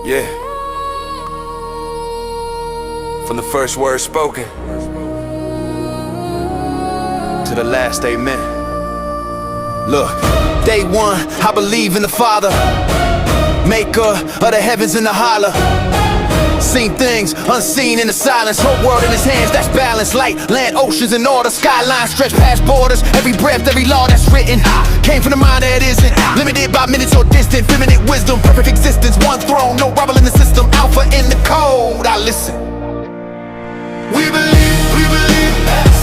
Yeah. From the first word spoken to the last amen. Look, day one, I believe in the Father, maker of the heavens and the holler. Seen things unseen in the silence, whole world in his hands, that's balance. Light, land, oceans in order, skylines stretch past borders. Every breath, every law that's written came from the mind that isn't limited by minutes or distant. Feminine wisdom, perfect existence, one throne, no rival in the system. Alpha in the code, I listen. We believe,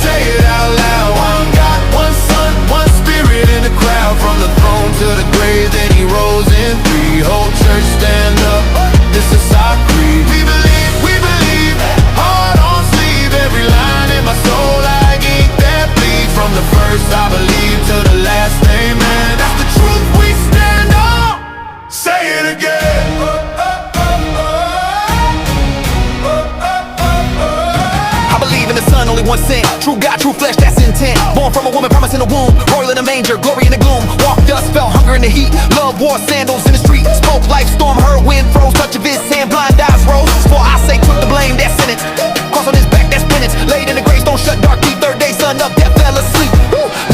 say it out loud. One God, one Son, one Spirit in the crowd. From the throne to the grave, then he rose in three. Whole church stand up, this is our creed. We believe, heart on sleeve. Every line in my soul like ink that bleeds. From the first I believe to the last, amen. That's the truth we stand on. Say it again. In the sun, only one sin. True God, true flesh, that's intent. Born from a woman, promise in the womb. Royal in the manger, glory in the gloom. Walked dust, felt hunger in the heat. Love wore sandals in the street. Spoke life, storm, heard wind, froze. Touch of his hand, blind eyes rose. For I say, took the blame, that's sentence. Cross on his back, that's penance. Laid in the grave, don't shut dark deep. Third day, sun up, death fell asleep.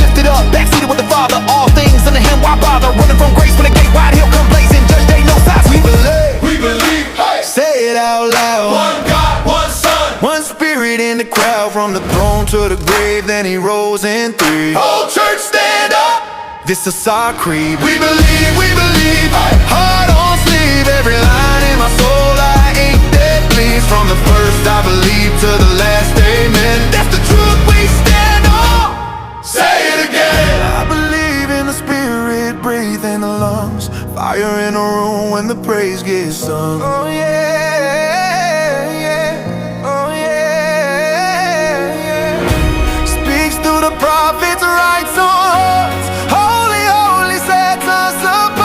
Lifted up, backseated with the Father. All things under him, why bother? Running from grace when the gate wide, he'll come blazing. Judge day, no size. We believe, hey. Say it out loud. One God, one Son, one Spirit in the crowd. From the throne to the grave, then he rose in three. Whole church stand up, this is our creed. We believe, hey. Heart on sleeve. Every line in my soul like ink that bleeds. From the first I believe to the last, amen. That's the truth we stand on. Say it again. I believe in the Spirit, breathe in the lungs. Fire in the room when the praise gets sung. Oh yeah. The prophets write songs. Holy, holy sets us apart.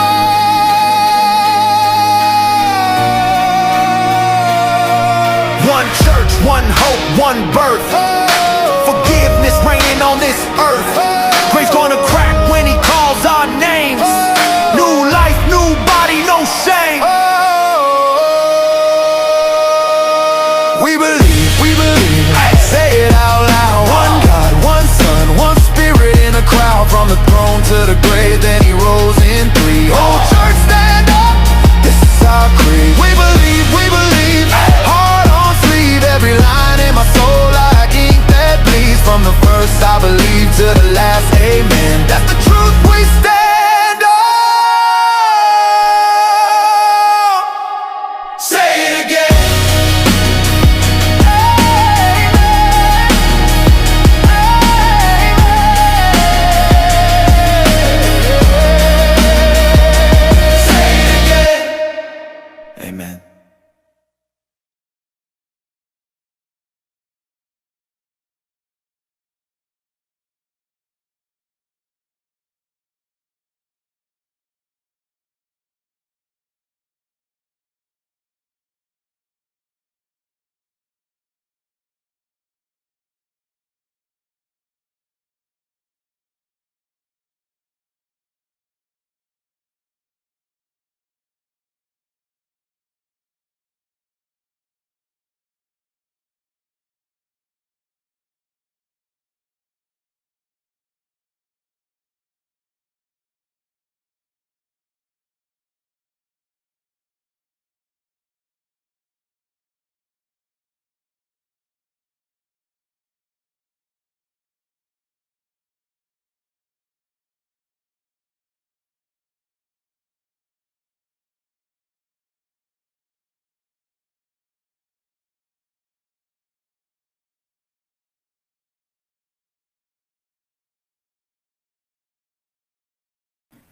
One church, one hope, one birth. Forgiveness reigning on this earth. Grace gonna crack when he calls our names. New life, new body, no shame. We believe. Say it out loud. One God, one Son, one Spirit in a crowd. From the throne to the grave, then he rose in three. Whole church stand up, this is our creed. We believe, heart on sleeve. Every line in my soul like ink that bleeds. From the first I believe to the last, amen. That's the truth we stand on. Say it again. Amen.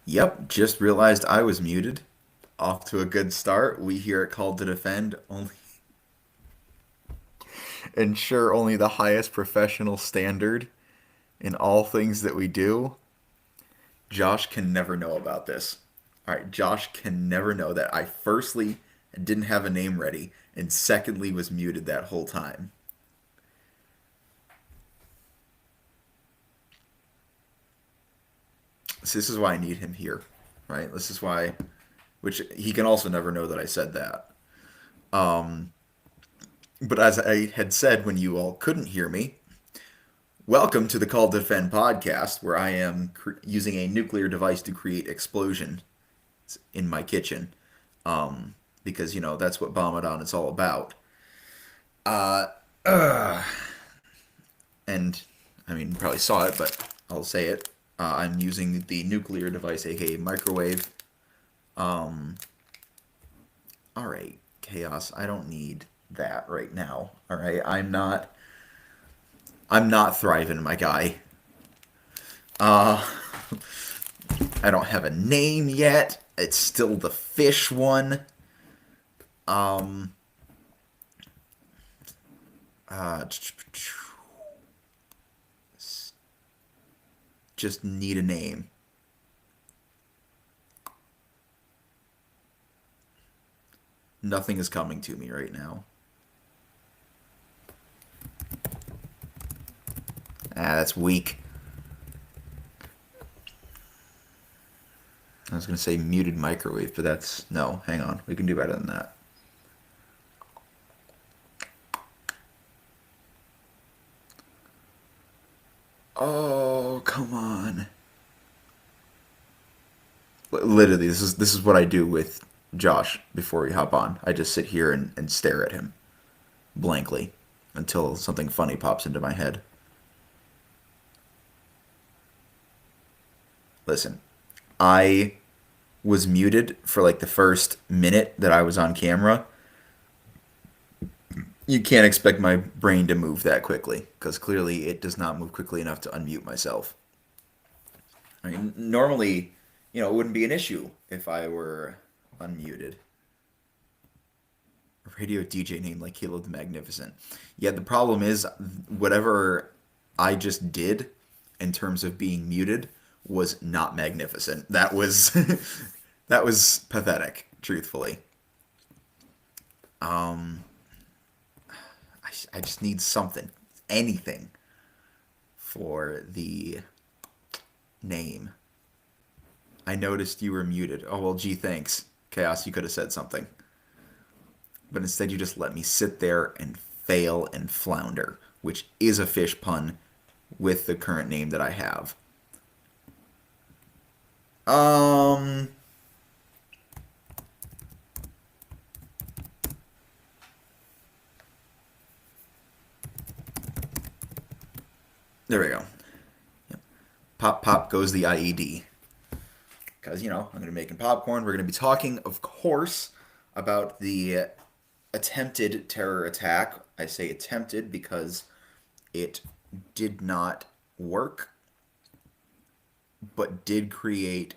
Yep, just realized I was muted. Off to a good start. We here at Called to Defend only ensure only the highest professional standard in all things that we do. Josh can never know about this. All right, Josh can never know that I firstly didn't have a name ready and secondly was muted that whole time. So this is why I need him here, right? This is why, which he can also never know that I said that. But as I had said when you all couldn't hear me, welcome to the Call to Defend podcast, where I am using a nuclear device to create explosion in my kitchen. Because, that's what Ramadan is all about. And, I mean, you probably saw it, but I'll say it. I'm using the nuclear device, aka microwave. Alright, Chaos, I don't need that right now. Alright, I'm not thriving, my guy. I don't have a name yet. It's still the fish one. Just need a name. Nothing is coming to me right now. That's weak. I was going to say muted microwave, but no, hang on. We can do better than that. Oh, come on. Literally, this is what I do with Josh before we hop on. I just sit here and stare at him blankly until something funny pops into my head. Listen, I was muted for like the first minute that I was on camera. You can't expect my brain to move that quickly, because clearly it does not move quickly enough to unmute myself. I mean, normally, it wouldn't be an issue if I were unmuted. A radio DJ name like Caleb the Magnificent. Yeah, the problem is, whatever I just did in terms of being muted was not magnificent. That was that was pathetic, truthfully. I just need something, anything, for the name. I noticed you were muted. Oh, well, gee, thanks. Chaos, you could have said something. But instead you just let me sit there and fail and flounder, which is a fish pun with the current name that I have. There we go. Yep. Pop, pop goes the IED. Because, I'm going to be making popcorn. We're going to be talking, of course, about the attempted terror attack. I say attempted because it did not work, but did create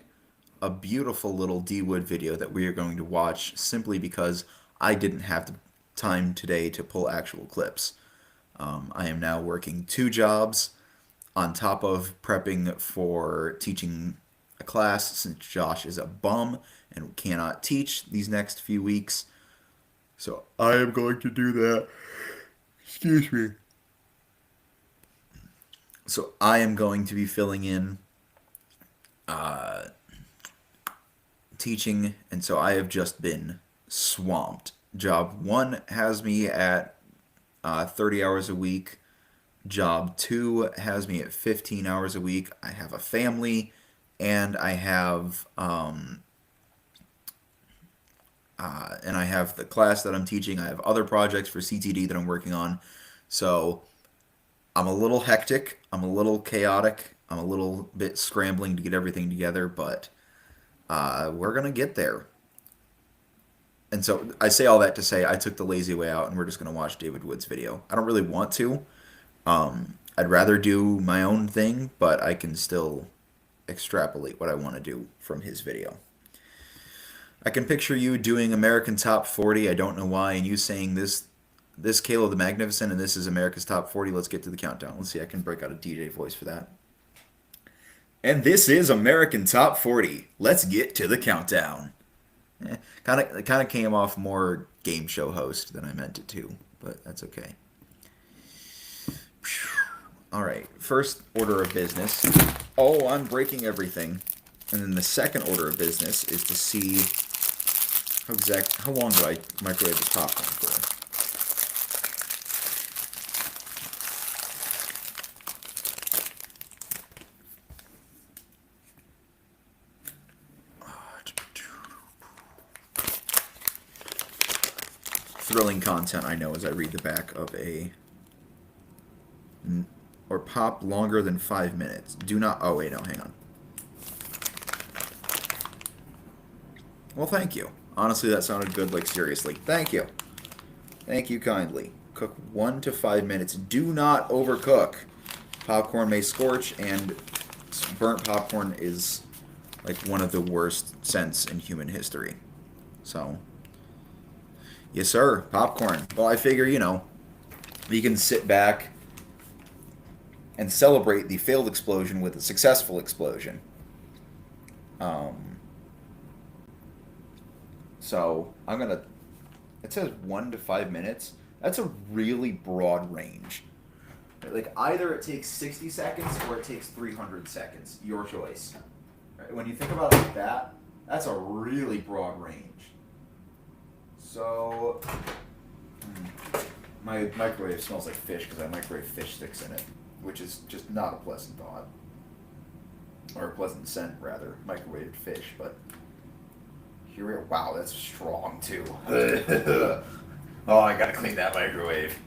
a beautiful little D-Wood video that we are going to watch simply because I didn't have the time today to pull actual clips. I am now working 2 jobs on top of prepping for teaching a class, since Josh is a bum and cannot teach these next few weeks. So I am going to do that. Excuse me. So I am going to be filling in teaching, and so I have just been swamped. Job 1 has me at 30 hours a week. Job 2 has me at 15 hours a week. I have a family, and I have the class that I'm teaching. I have other projects for CTD that I'm working on. So I'm a little hectic. I'm a little chaotic. I'm a little bit scrambling to get everything together, but we're going to get there. And so I say all that to say I took the lazy way out, and we're just going to watch David Wood's video. I don't really want to. I'd rather do my own thing, but I can still extrapolate what I want to do from his video. I can picture you doing American Top 40. I don't know why, and you saying this Caleb the Magnificent, and this is America's Top 40. Let's get to the countdown. Let's see. I can break out a DJ voice for that. And this is American Top 40. Let's get to the countdown. Kind of came off more game show host than I meant it to, but that's okay. All right, first order of business. Oh, I'm breaking everything. And then the second order of business is to see How long do I microwave the popcorn for? Thrilling content, I know, as I read the back of or pop longer than 5 minutes. Do not. Oh wait, no, hang on. Well, thank you. Honestly, that sounded good. Like seriously, thank you. Thank you kindly. Cook 1 to 5 minutes. Do not overcook. Popcorn may scorch, and burnt popcorn is like one of the worst scents in human history. So. Yes, sir. Popcorn. Well, I figure, you can sit back and celebrate the failed explosion with a successful explosion. So I'm going to... It says 1 to 5 minutes. That's a really broad range. Like, either it takes 60 seconds or it takes 300 seconds. Your choice. Right? When you think about it like that, that's a really broad range. So, my microwave smells like fish because I microwave fish sticks in it, which is just not a pleasant thought. Or a pleasant scent, rather. Microwaved fish, but here we are. Wow, that's strong, too. Oh, I gotta clean that microwave.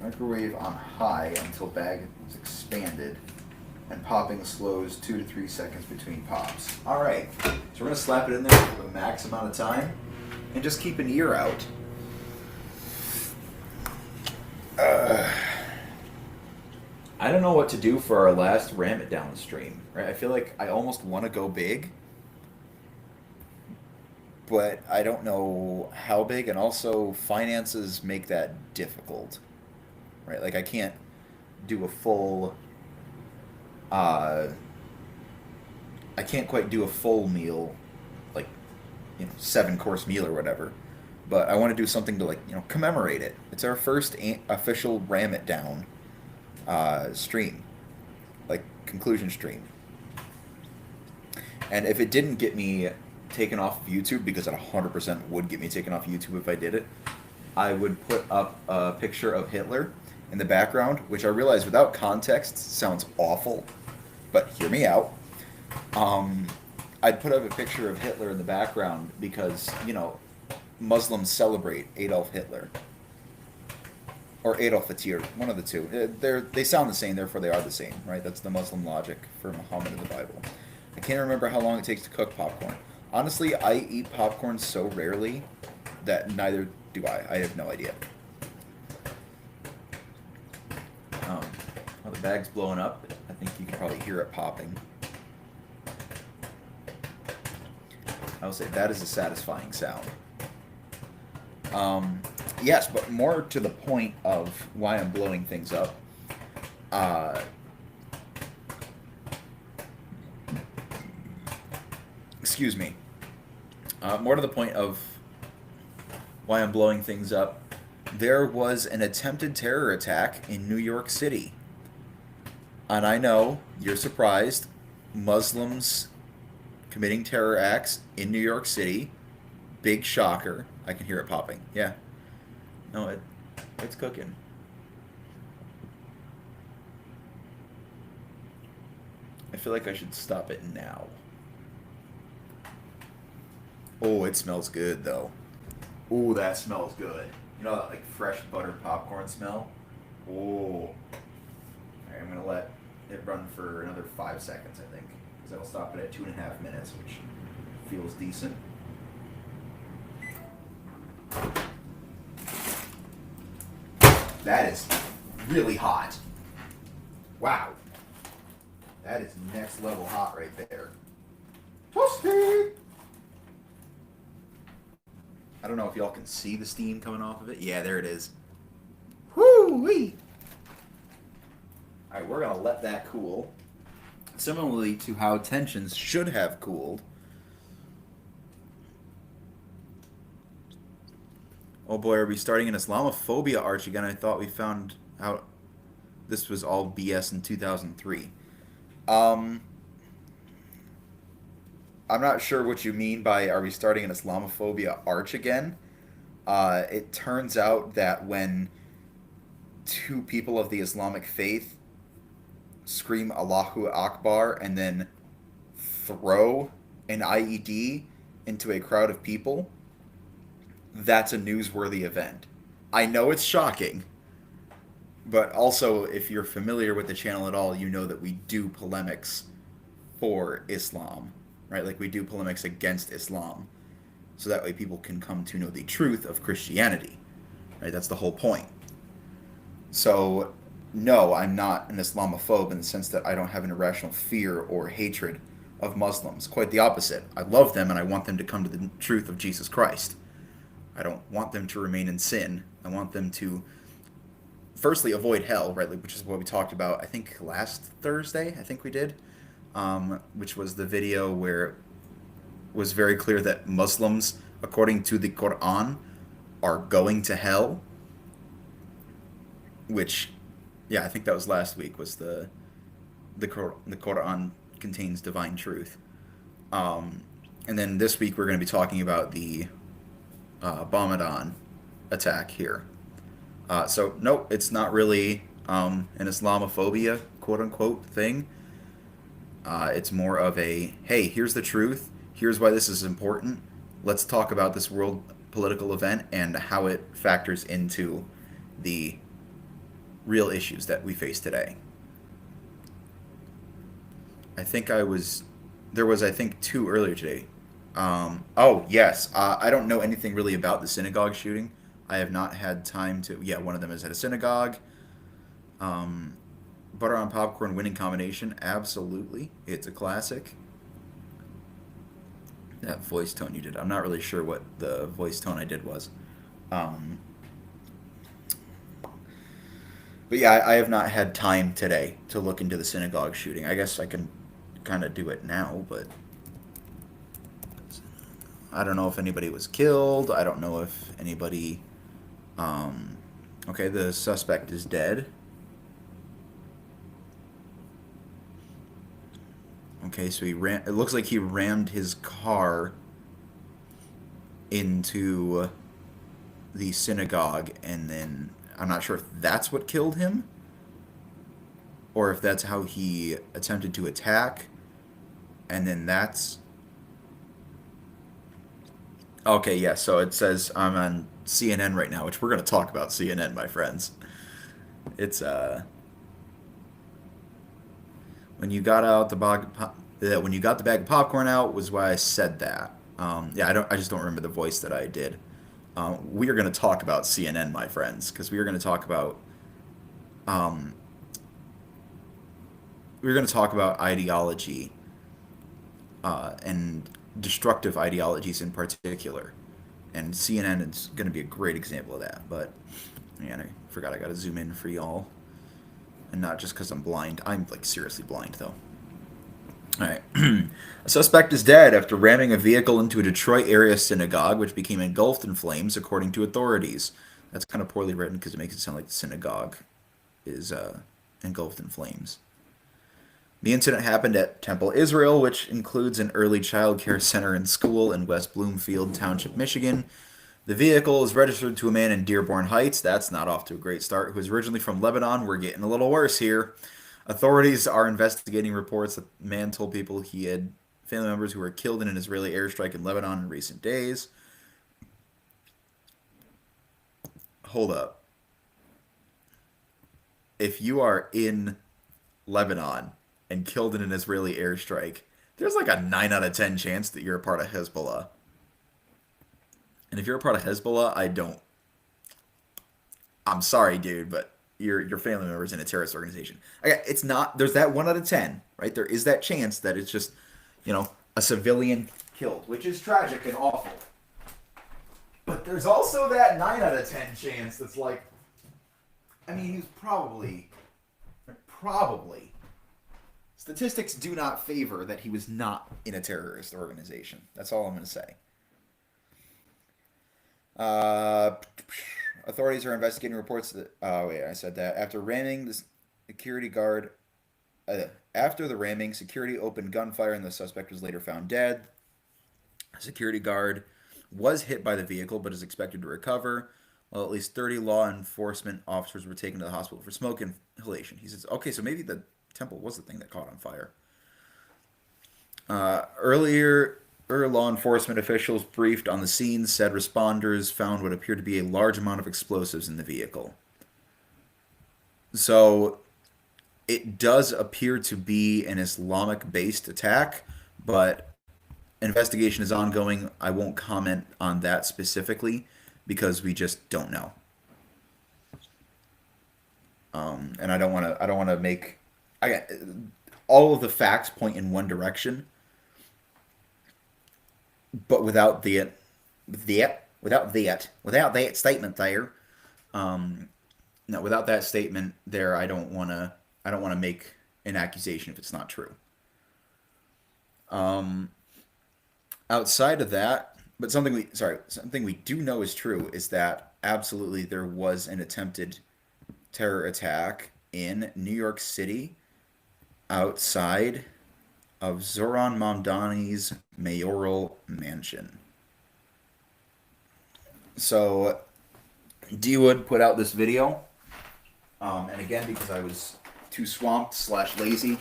Microwave on high until bag is expanded, and popping slows 2 to 3 seconds between pops. Alright, so we're going to slap it in there for the max amount of time, and just keep an ear out. I don't know what to do for our last Ram It Down stream. Right? I feel like I almost want to go big, but I don't know how big, and also finances make that difficult. Right? Like, I can't do a full... I can't quite do a full meal, like, 7-course meal or whatever. But I want to do something to, commemorate it. It's our first official Ram It Down stream. Like, conclusion stream. And if it didn't get me taken off of YouTube, because it 100% would get me taken off YouTube if I did it, I would put up a picture of Hitler in the background, which I realize without context sounds awful. But hear me out. I'd put up a picture of Hitler in the background because, Muslims celebrate Adolf Hitler. Or Adolf Hitler, one of the two. They sound the same, therefore they are the same, right? That's the Muslim logic for Muhammad in the Bible. I can't remember how long it takes to cook popcorn. Honestly, I eat popcorn so rarely that neither do I. I have no idea. Well, the bag's blowing up. I think you can probably hear it popping. I will say that is a satisfying sound. Yes, but more to the point of why I'm blowing things up. Excuse me. More to the point of why I'm blowing things up. There was an attempted terror attack in New York City. And I know, you're surprised, Muslims committing terror acts in New York City. Big shocker. I can hear it popping. Yeah. No, it's cooking. I feel like I should stop it now. Oh, it smells good, though. Oh, that smells good. You know that, fresh buttered popcorn smell? Oh. All right, I'm going to let it run for another 5 seconds, I think. Because that'll stop it at 2.5 minutes, which feels decent. That is really hot. Wow. That is next level hot right there. Toasty! I don't know if y'all can see the steam coming off of it. Yeah, there it is. Woo-wee! Alright, we're going to let that cool. Similarly to how tensions should have cooled. Oh boy, are we starting an Islamophobia arch again? I thought we found out this was all BS in 2003. I'm not sure what you mean by are we starting an Islamophobia arch again? It turns out that when two people of the Islamic faith scream Allahu Akbar and then throw an IED into a crowd of people, that's a newsworthy event. I know it's shocking, but also if you're familiar with the channel at all, you know that we do polemics for Islam, right? Like we do polemics against Islam, so that way people can come to know the truth of Christianity, right? That's the whole point. So, no, I'm not an Islamophobe in the sense that I don't have an irrational fear or hatred of Muslims. Quite the opposite. I love them and I want them to come to the truth of Jesus Christ. I don't want them to remain in sin. I want them to, firstly, avoid hell, right? Which is what we talked about, I think, last Thursday, I think we did, which was the video where it was very clear that Muslims, according to the Quran, are going to hell, which, yeah, I think that was last week, was the Quran contains divine truth. And then this week we're going to be talking about the Ramadan attack here. So, nope, it's not really an Islamophobia, quote-unquote, thing. It's more of a, hey, here's the truth, here's why this is important, let's talk about this world political event and how it factors into the real issues that we face today. There was, I think, two earlier today. Oh, yes, I don't know anything really about the synagogue shooting. I have not had time to, yeah, one of them is at a synagogue. Butter on popcorn winning combination, absolutely. It's a classic. That voice tone you did, I'm not really sure what the voice tone I did was. But yeah, I have not had time today to look into the synagogue shooting. I guess I can kind of do it now, but I don't know if anybody was killed. I don't know if anybody... Okay, the suspect is dead. Okay, so it looks like he rammed his car into the synagogue, and then I'm not sure if that's what killed him, or if that's how he attempted to attack, and then that's... Okay, yeah, so it says I'm on CNN right now, which we're going to talk about CNN, my friends. It's, when you got out when you got the bag of popcorn out was why I said that. Yeah, I just don't remember the voice that I did. We are going to talk about CNN, my friends, because we're going to talk about ideology, and destructive ideologies in particular. And CNN is going to be a great example of that. But, man, I forgot I got to zoom in for y'all. And not just because I'm blind. I'm, like, seriously blind, though. Alright. A suspect is dead after ramming a vehicle into a Detroit area synagogue, which became engulfed in flames, according to authorities. That's kind of poorly written because it makes it sound like the synagogue is engulfed in flames. The incident happened at Temple Israel, which includes an early child care center and school in West Bloomfield Township, Michigan. The vehicle is registered to a man in Dearborn Heights. That's not off to a great start. Who is originally from Lebanon. We're getting a little worse here. Authorities are investigating reports that the man told people he had family members who were killed in an Israeli airstrike in Lebanon in recent days. Hold up. If you are in Lebanon and killed in an Israeli airstrike, there's like a 9 out of 10 chance that you're a part of Hezbollah. And if you're a part of Hezbollah, I'm sorry, dude, but your family member's in a terrorist organization. Okay, it's not, there's that 1 out of 10, right? There is that chance that it's just, a civilian killed, which is tragic and awful. But there's also that 9 out of 10 chance that's like, he's probably, statistics do not favor that he was not in a terrorist organization. That's all I'm going to say. Authorities are investigating reports that... Oh, wait, I said that. After the ramming, security opened gunfire and the suspect was later found dead. Security guard was hit by the vehicle but is expected to recover. Well, at least 30 law enforcement officers were taken to the hospital for smoke inhalation. He says, okay, so maybe the temple was the thing that caught on fire. Earlier, law enforcement officials briefed on the scene said responders found what appeared to be a large amount of explosives in the vehicle. So it does appear to be an Islamic-based attack, but investigation is ongoing. I won't comment on that specifically because we just don't know. And I don't want to. I don't want to make. All of the facts point in one direction, but without that statement there, no, without that statement there, I don't want to make an accusation if it's not true. Outside of that, but something we do know is true is that absolutely there was an attempted terror attack in New York City outside of Zoran Mamdani's mayoral mansion. So D-Wood put out this video, and again, because I was too swamped / lazy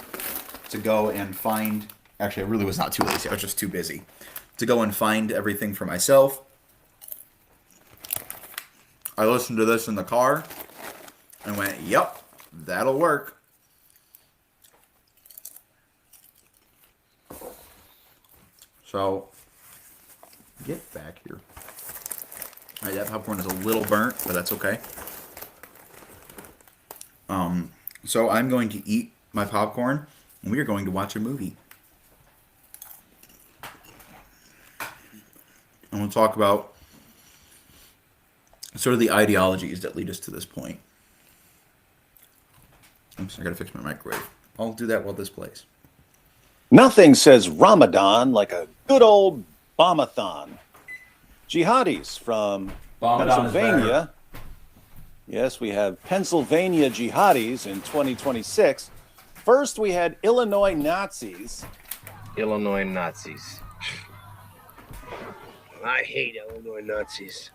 to go and find, actually I really was not too lazy, I was just too busy to go and find everything for myself. I listened to this in the car and went, yep, that'll work. So, get back here. Alright, that popcorn is a little burnt, but that's okay. So I'm going to eat my popcorn, and we are going to watch a movie. And we'll talk about sort of the ideologies that lead us to this point. Oops, I gotta fix my microwave. I'll do that while this plays. Nothing says Ramadan like a good old bombathon. Jihadis from Pennsylvania. Yes, we have Pennsylvania jihadis in 2026. First, we had Illinois Nazis. Illinois Nazis. I hate Illinois Nazis.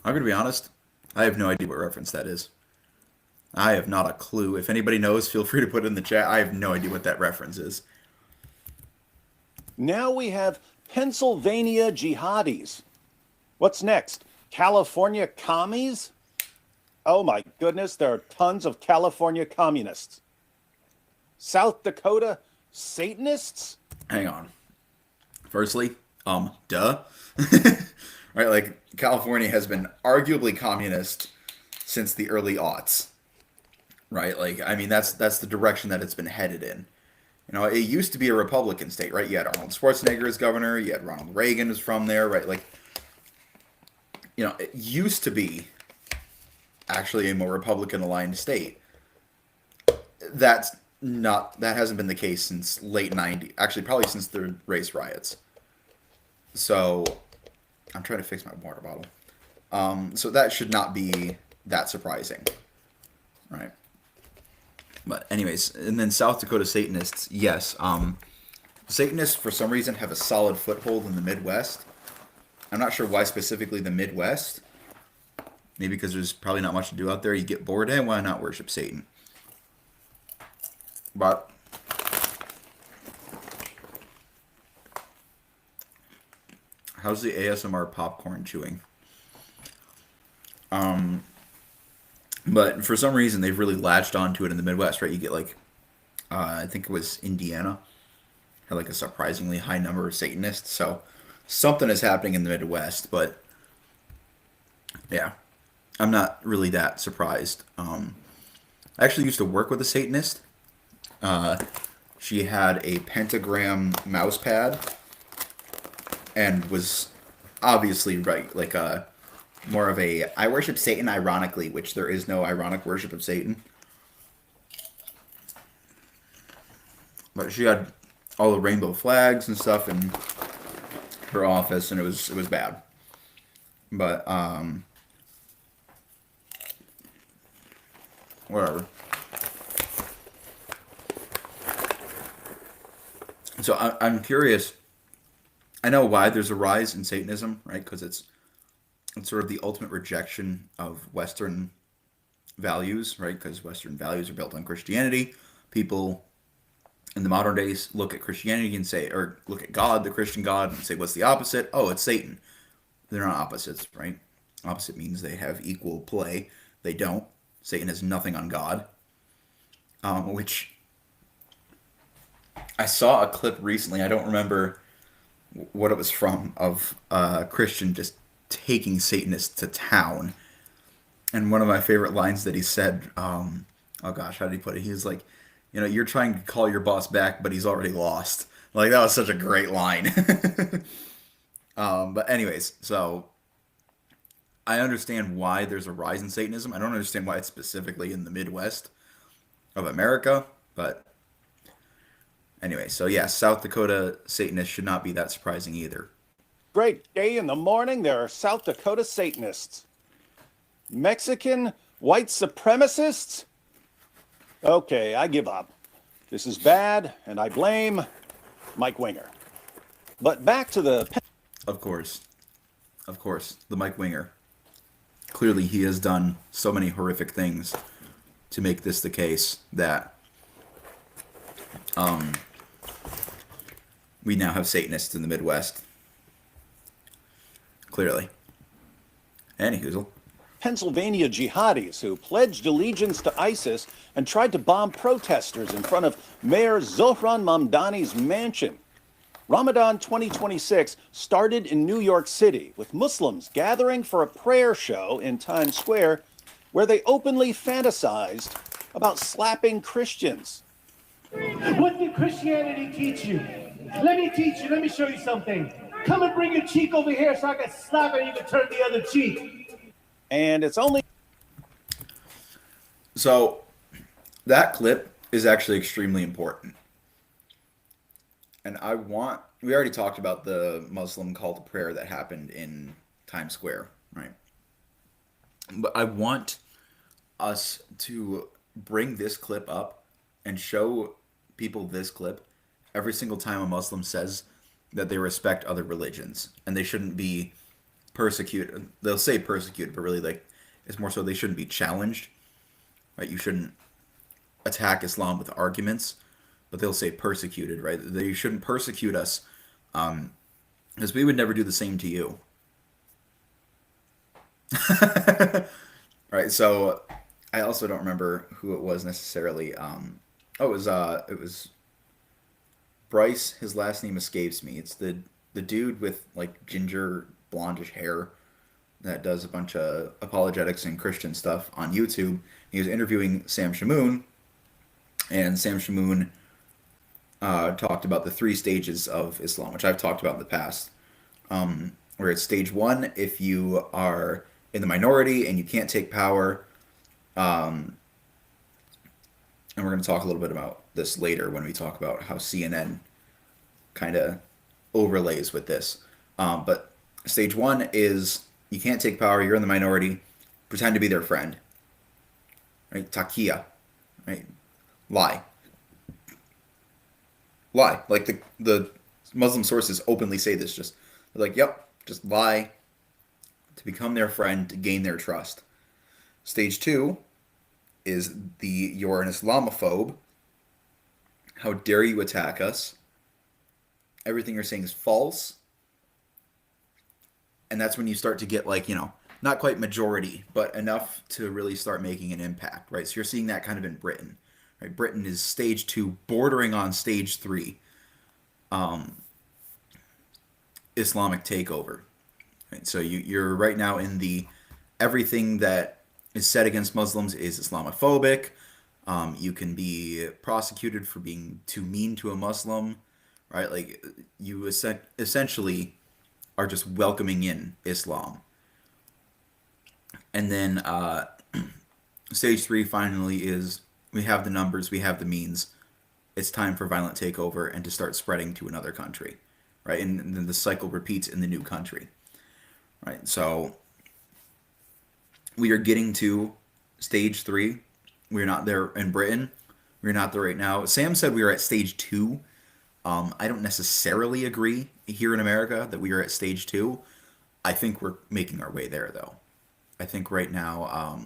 I'm going to be honest. I have no idea what reference that is. I have not a clue. If anybody knows, feel free to put it in the chat. I have no idea what that reference is. Now we have Pennsylvania jihadis. What's next? California commies? Oh my goodness, there are tons of California communists. South Dakota Satanists? Hang on. Firstly, duh. Right, like California has been arguably communist since the early aughts. Right? Like, I mean, that's the direction that it's been headed in. You know, it used to be a Republican state, right? You had Arnold Schwarzenegger as governor, you had Ronald Reagan was from there, right? Like, you know, it used to be actually a more Republican aligned state. That hasn't been the case since late 90s. Actually, probably since the race riots. So, I'm trying to fix my water bottle. So that should not be that surprising, right? But anyways, and then South Dakota Satanists, yes. Satanists, for some reason, have a solid foothold in the Midwest. I'm not sure why specifically the Midwest. Maybe because there's probably not much to do out there. You get bored, and why not worship Satan? But how's the ASMR popcorn chewing? But for some reason, they've really latched onto it in the Midwest, right? You get like, I think it was Indiana, had like a surprisingly high number of Satanists. So something is happening in the Midwest, but yeah, I'm not really that surprised. I actually used to work with a Satanist. She had a pentagram mouse pad and was obviously right, like more of a, I worship Satan ironically, which there is no ironic worship of Satan. But she had all the rainbow flags and stuff in her office, and it was bad. But whatever. So I'm curious I know why there's a rise in Satanism, right? Because it's sort of the ultimate rejection of Western values, right? Because Western values are built on Christianity. People in the modern days look at Christianity and say, or look at God, the Christian God, and say, what's the opposite? Oh, it's Satan. They're not opposites, right? Opposite means they have equal play. They don't. Satan has nothing on God. Which I saw a clip recently. I don't remember what it was from, of a Christian just taking Satanists to town. And one of my favorite lines that he said, oh gosh, how did he put it? He was like, you're trying to call your boss back, but he's already lost. Like, that was such a great line. But anyways, so I understand why there's a rise in Satanism. I don't understand why it's specifically in the Midwest of America, but anyway, so yeah, South Dakota Satanists should not be that surprising either. Great day in the morning, there are South Dakota Satanists. Mexican white supremacists? Okay, I give up. This is bad, and I blame Mike Winger. But back to the... Of course, the Mike Winger. Clearly, he has done so many horrific things to make this the case that we now have Satanists in the Midwest. Clearly. Anywho. Pennsylvania jihadis who pledged allegiance to ISIS and tried to bomb protesters in front of Mayor Zohran Mamdani's mansion. Ramadan 2026 started in New York City with Muslims gathering for a prayer show in Times Square where they openly fantasized about slapping Christians. What did Christianity teach you? Let me teach you. Let me show you something. Come and bring your cheek over here so I can slap it and you can turn the other cheek. And it's only... So, that clip is actually extremely important. And we already talked about the Muslim call to prayer that happened in Times Square, right? But I want us to bring this clip up and show people this clip every single time a Muslim says that they respect other religions and they shouldn't be persecuted. They'll say persecuted, but really, like, it's more so they shouldn't be challenged, right? You shouldn't attack Islam with arguments, but they'll say persecuted, right? They shouldn't persecute us, because we would never do the same to you. Right, so I also don't remember who it was necessarily. It was Bryce. His last name escapes me. It's the dude with like ginger blondish hair that does a bunch of apologetics and Christian stuff on YouTube. He was interviewing Sam Shamoon, and Sam Shamoon talked about the 3 stages of Islam, which I've talked about in the past. Where it's stage 1, if you are in the minority and you can't take power. And we're going to talk a little bit about this later when we talk about how CNN kind of overlays with this. But stage 1 is you can't take power, you're in the minority, pretend to be their friend. Right? Takia. Right? Lie. Like the Muslim sources openly say this. They're like, yep, just lie to become their friend, to gain their trust. Stage 2 is you're an Islamophobe. How dare you attack us? Everything you're saying is false. And that's when you start to get not quite majority, but enough to really start making an impact, right? So you're seeing that kind of in Britain. Right? Britain is stage 2, bordering on stage 3. Islamic takeover. Right? So you're right now in everything that is said against Muslims is Islamophobic. You can be prosecuted for being too mean to a Muslim, right? Like, you essentially are just welcoming in Islam. And then stage 3 finally is we have the numbers, we have the means. It's time for violent takeover and to start spreading to another country, right? And then the cycle repeats in the new country, right? So we are getting to stage 3. We're not there in Britain. We're not there right now. Sam said we were at stage 2 I don't necessarily agree here in America that we are at stage 2. I think we're making our way there, though. I think right now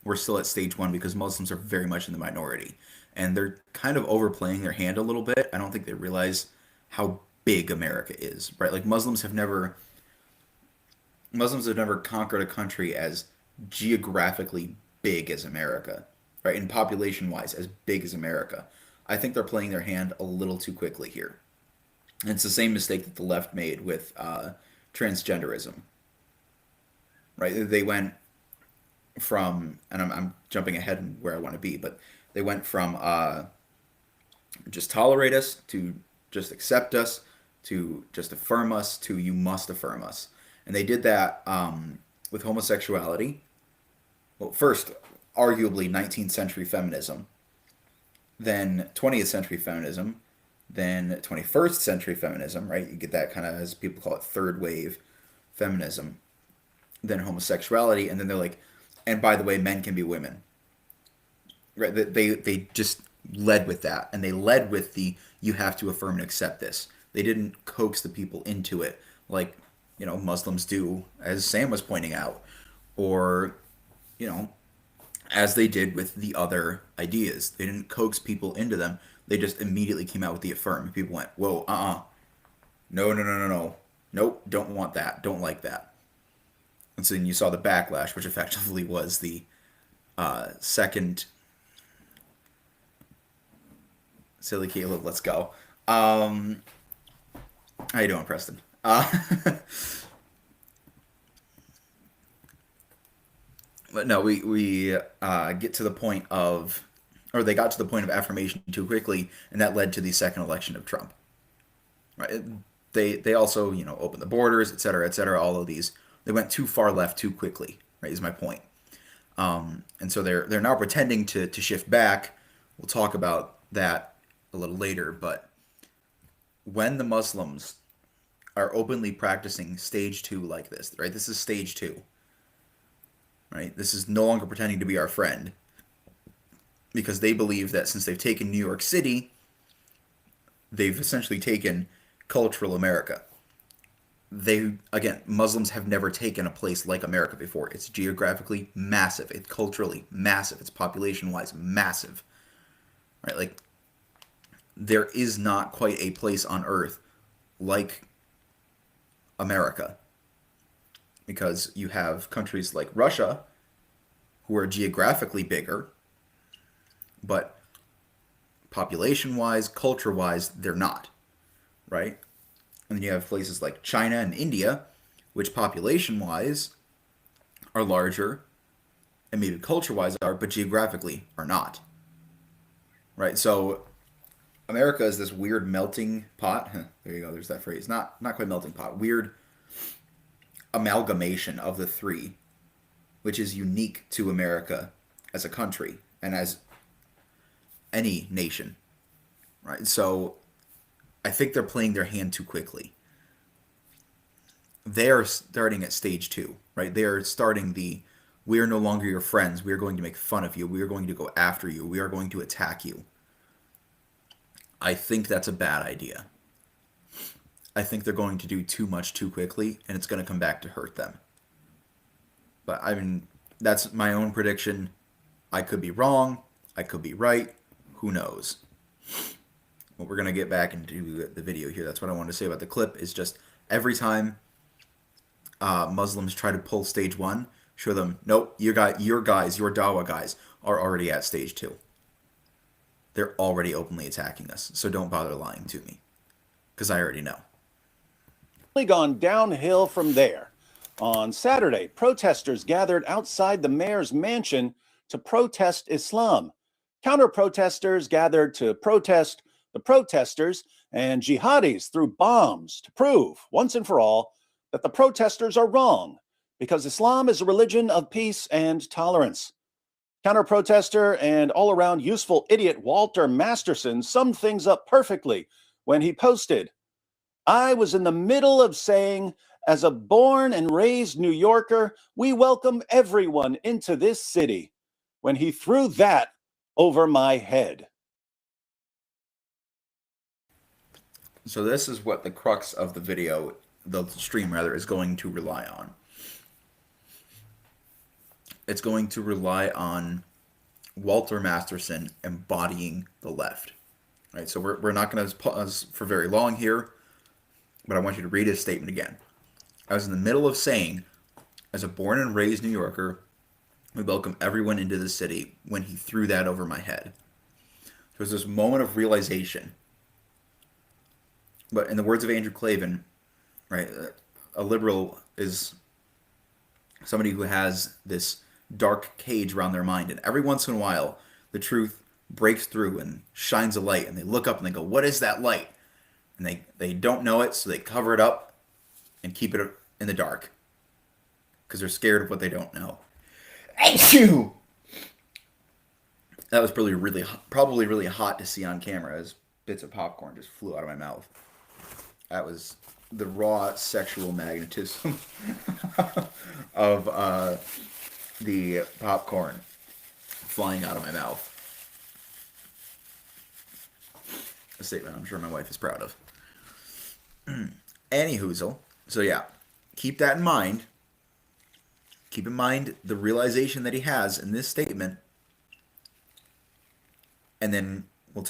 we're still at stage 1 because Muslims are very much in the minority. And they're kind of overplaying their hand a little bit. I don't think they realize how big America is, right? Like Muslims have never conquered a country as geographically big as America, right? And population wise, as big as America. I think they're playing their hand a little too quickly here. And it's the same mistake that the left made with transgenderism, right? They went from, and I'm jumping ahead in where I want to be, but they went from just tolerate us to just accept us to just affirm us to you must affirm us. And they did that with homosexuality. Well, first, arguably 19th century feminism, then 20th century feminism, then 21st century feminism, right? You get that kind of, as people call it, third wave feminism, then homosexuality, and then they're like, and by the way, men can be women. Right? They just led with that, and they led with the you have to affirm and accept this. They didn't coax the people into it like, you know, Muslims do, as Sam was pointing out, or, you know, as they did with the other ideas. They didn't coax people into them. They just immediately came out with the affirm. And people went, whoa, no. Nope, don't want that. Don't like that. And so then you saw the backlash, which effectively was the second... Silly Caleb, let's go. How you doing, Preston? But no, we get to the point of, or they got to the point of affirmation too quickly, and that led to the second election of Trump. Right? They also, you know, opened the borders, et cetera, all of these. They went too far left too quickly, right, is my point. And so they're now pretending to shift back. We'll talk about that a little later, but when the Muslims are openly practicing stage 2 like this, right? This is stage 2. Right? This is no longer pretending to be our friend, because they believe that since they've taken New York City, they've essentially taken cultural America. Muslims have never taken a place like America before. It's geographically massive. It's culturally massive. It's population-wise massive. Right? Like, there is not quite a place on earth like America. Because you have countries like Russia, who are geographically bigger, but population-wise, culture-wise, they're not, right? And then you have places like China and India, which population-wise are larger, and maybe culture-wise are, but geographically are not, right? So America is this weird melting pot. There you go, there's that phrase. Not quite melting pot, weird amalgamation of the three, which is unique to America as a country and as any nation, right? So I think they're playing their hand too quickly. They're starting at stage 2, right? They're starting we are no longer your friends. We are going to make fun of you. We are going to go after you. We are going to attack you. I think that's a bad idea. I think they're going to do too much too quickly, and it's going to come back to hurt them. But I mean, that's my own prediction. I could be wrong. I could be right. Who knows? But we're going to get back into the video here. That's what I wanted to say about the clip, is just every time Muslims try to pull stage 1, show them, nope, your Dawa guys are already at stage 2. They're already openly attacking us. So don't bother lying to me, because I already know. Gone downhill from there. On Saturday, protesters gathered outside the mayor's mansion to protest Islam. Counter-protesters gathered to protest the protesters, and jihadis threw bombs to prove, once and for all, that the protesters are wrong, because Islam is a religion of peace and tolerance. Counter-protester and all-around useful idiot Walter Masterson summed things up perfectly when he posted, "I was in the middle of saying, as a born and raised New Yorker, we welcome everyone into this city," when he threw that over my head. So this is what the crux of the video, the stream rather, is going to rely on. It's going to rely on Walter Masterson embodying the left. Right, so we're not going to pause for very long here, but I want you to read his statement again. I was in the middle of saying, as a born and raised New Yorker, we welcome everyone into the city, when he threw that over my head. There was this moment of realization. But in the words of Andrew Klavan, right, a liberal is somebody who has this dark cage around their mind, and every once in a while, the truth breaks through and shines a light, and they look up and they go, what is that light? And they don't know it, so they cover it up and keep it in the dark because they're scared of what they don't know. Achoo! That was probably really hot to see on camera as bits of popcorn just flew out of my mouth. That was the raw sexual magnetism of the popcorn flying out of my mouth. A statement I'm sure my wife is proud of. Anyhoozle. So yeah, keep that in mind. Keep in mind the realization that he has in this statement. And then we'll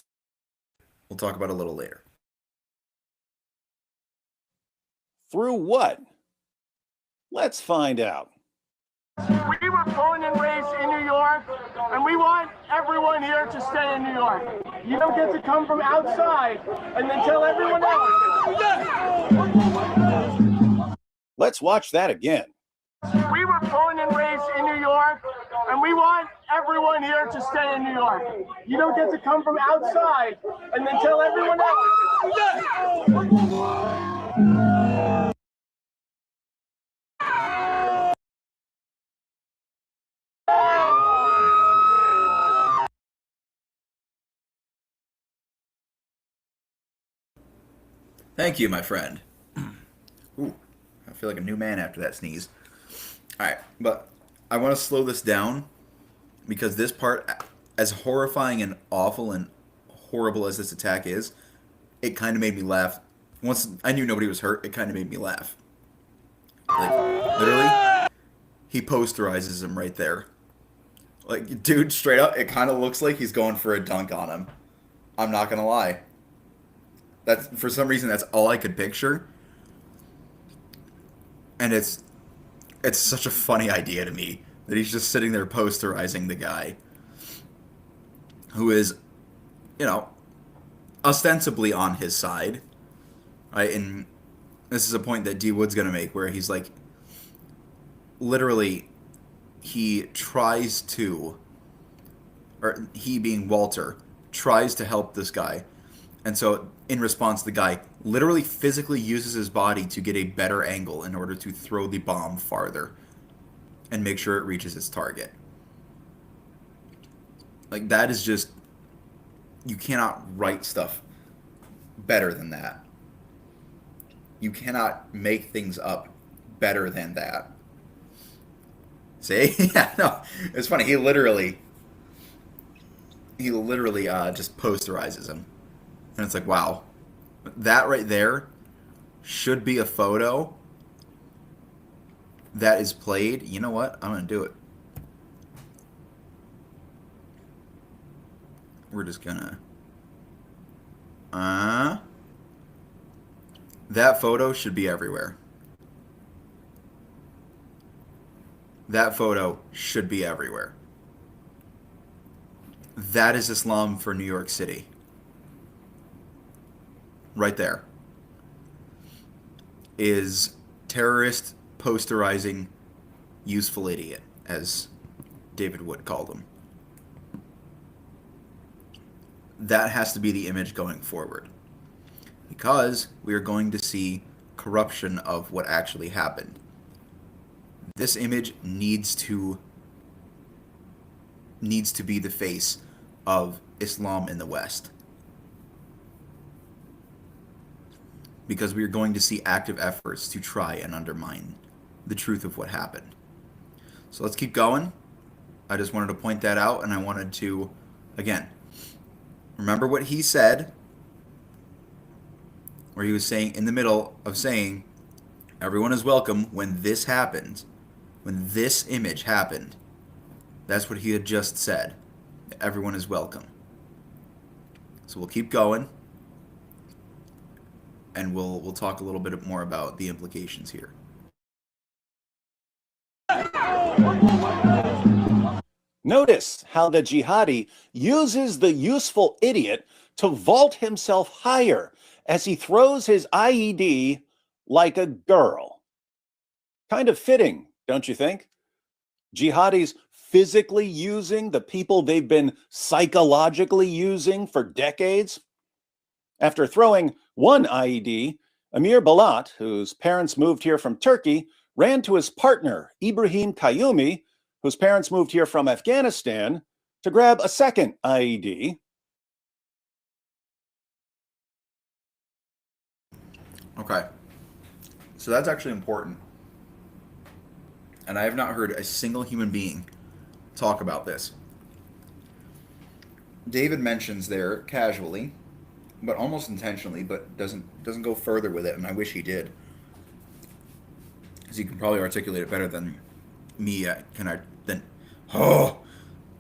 talk about it a little later. Through what? Let's find out. We were born and raised in New York, and we want everyone here to stay in New York. You don't get to come from outside and then tell everyone else. Let's watch that again. We were born and raised in New York, and we want everyone here to stay in New York. You don't get to come from outside and then tell everyone else. Thank you, my friend. Ooh, I feel like a new man after that sneeze. Alright, but I want to slow this down because this part, as horrifying and awful and horrible as this attack is, it kind of made me laugh. Once I knew nobody was hurt, it kind of made me laugh. Like, literally, he posterizes him right there. Like, dude, straight up, it kind of looks like he's going for a dunk on him. I'm not going to lie. That's, for some reason, that's all I could picture. And it's such a funny idea to me that he's just sitting there posterizing the guy who is, you know, ostensibly on his side, right? And this is a point that D. Wood's going to make where he's like, literally, he tries to, or he being Walter, tries to help this guy. And so, in response, the guy literally physically uses his body to get a better angle in order to throw the bomb farther and make sure it reaches its target. Like, that is just... You cannot write stuff better than that. You cannot make things up better than that. See? Yeah, no. It's funny. He literally just posterizes him. And it's like, wow, that right there should be a photo that is played. You know what? I'm going to do it. We're just going to... that photo should be everywhere. That photo should be everywhere. That is Islam for New York City. Right there is terrorist posterizing useful idiot, as David Wood called him. That has to be the image going forward, because we are going to see corruption of what actually happened. This image needs to be the face of Islam in the West. Because we are going to see active efforts to try and undermine the truth of what happened. So let's keep going. I just wanted to point that out, and I wanted to, again, remember what he said where he was saying, in the middle of saying, everyone is welcome when this happened, when this image happened. That's what he had just said. Everyone is welcome. So we'll keep going, and we'll talk a little bit more about the implications here. Notice how the jihadi uses the useful idiot to vault himself higher as he throws his IED like a girl. Kind of fitting, don't you think? Jihadis physically using the people they've been psychologically using for decades. After throwing one IED, Amir Balat, whose parents moved here from Turkey, ran to his partner, Ibrahim Kayumi, whose parents moved here from Afghanistan, to grab a second IED. Okay. So that's actually important. And I have not heard a single human being talk about this. David mentions there casually, but almost intentionally, but doesn't go further with it, and I wish he did. Because he can probably articulate it better than me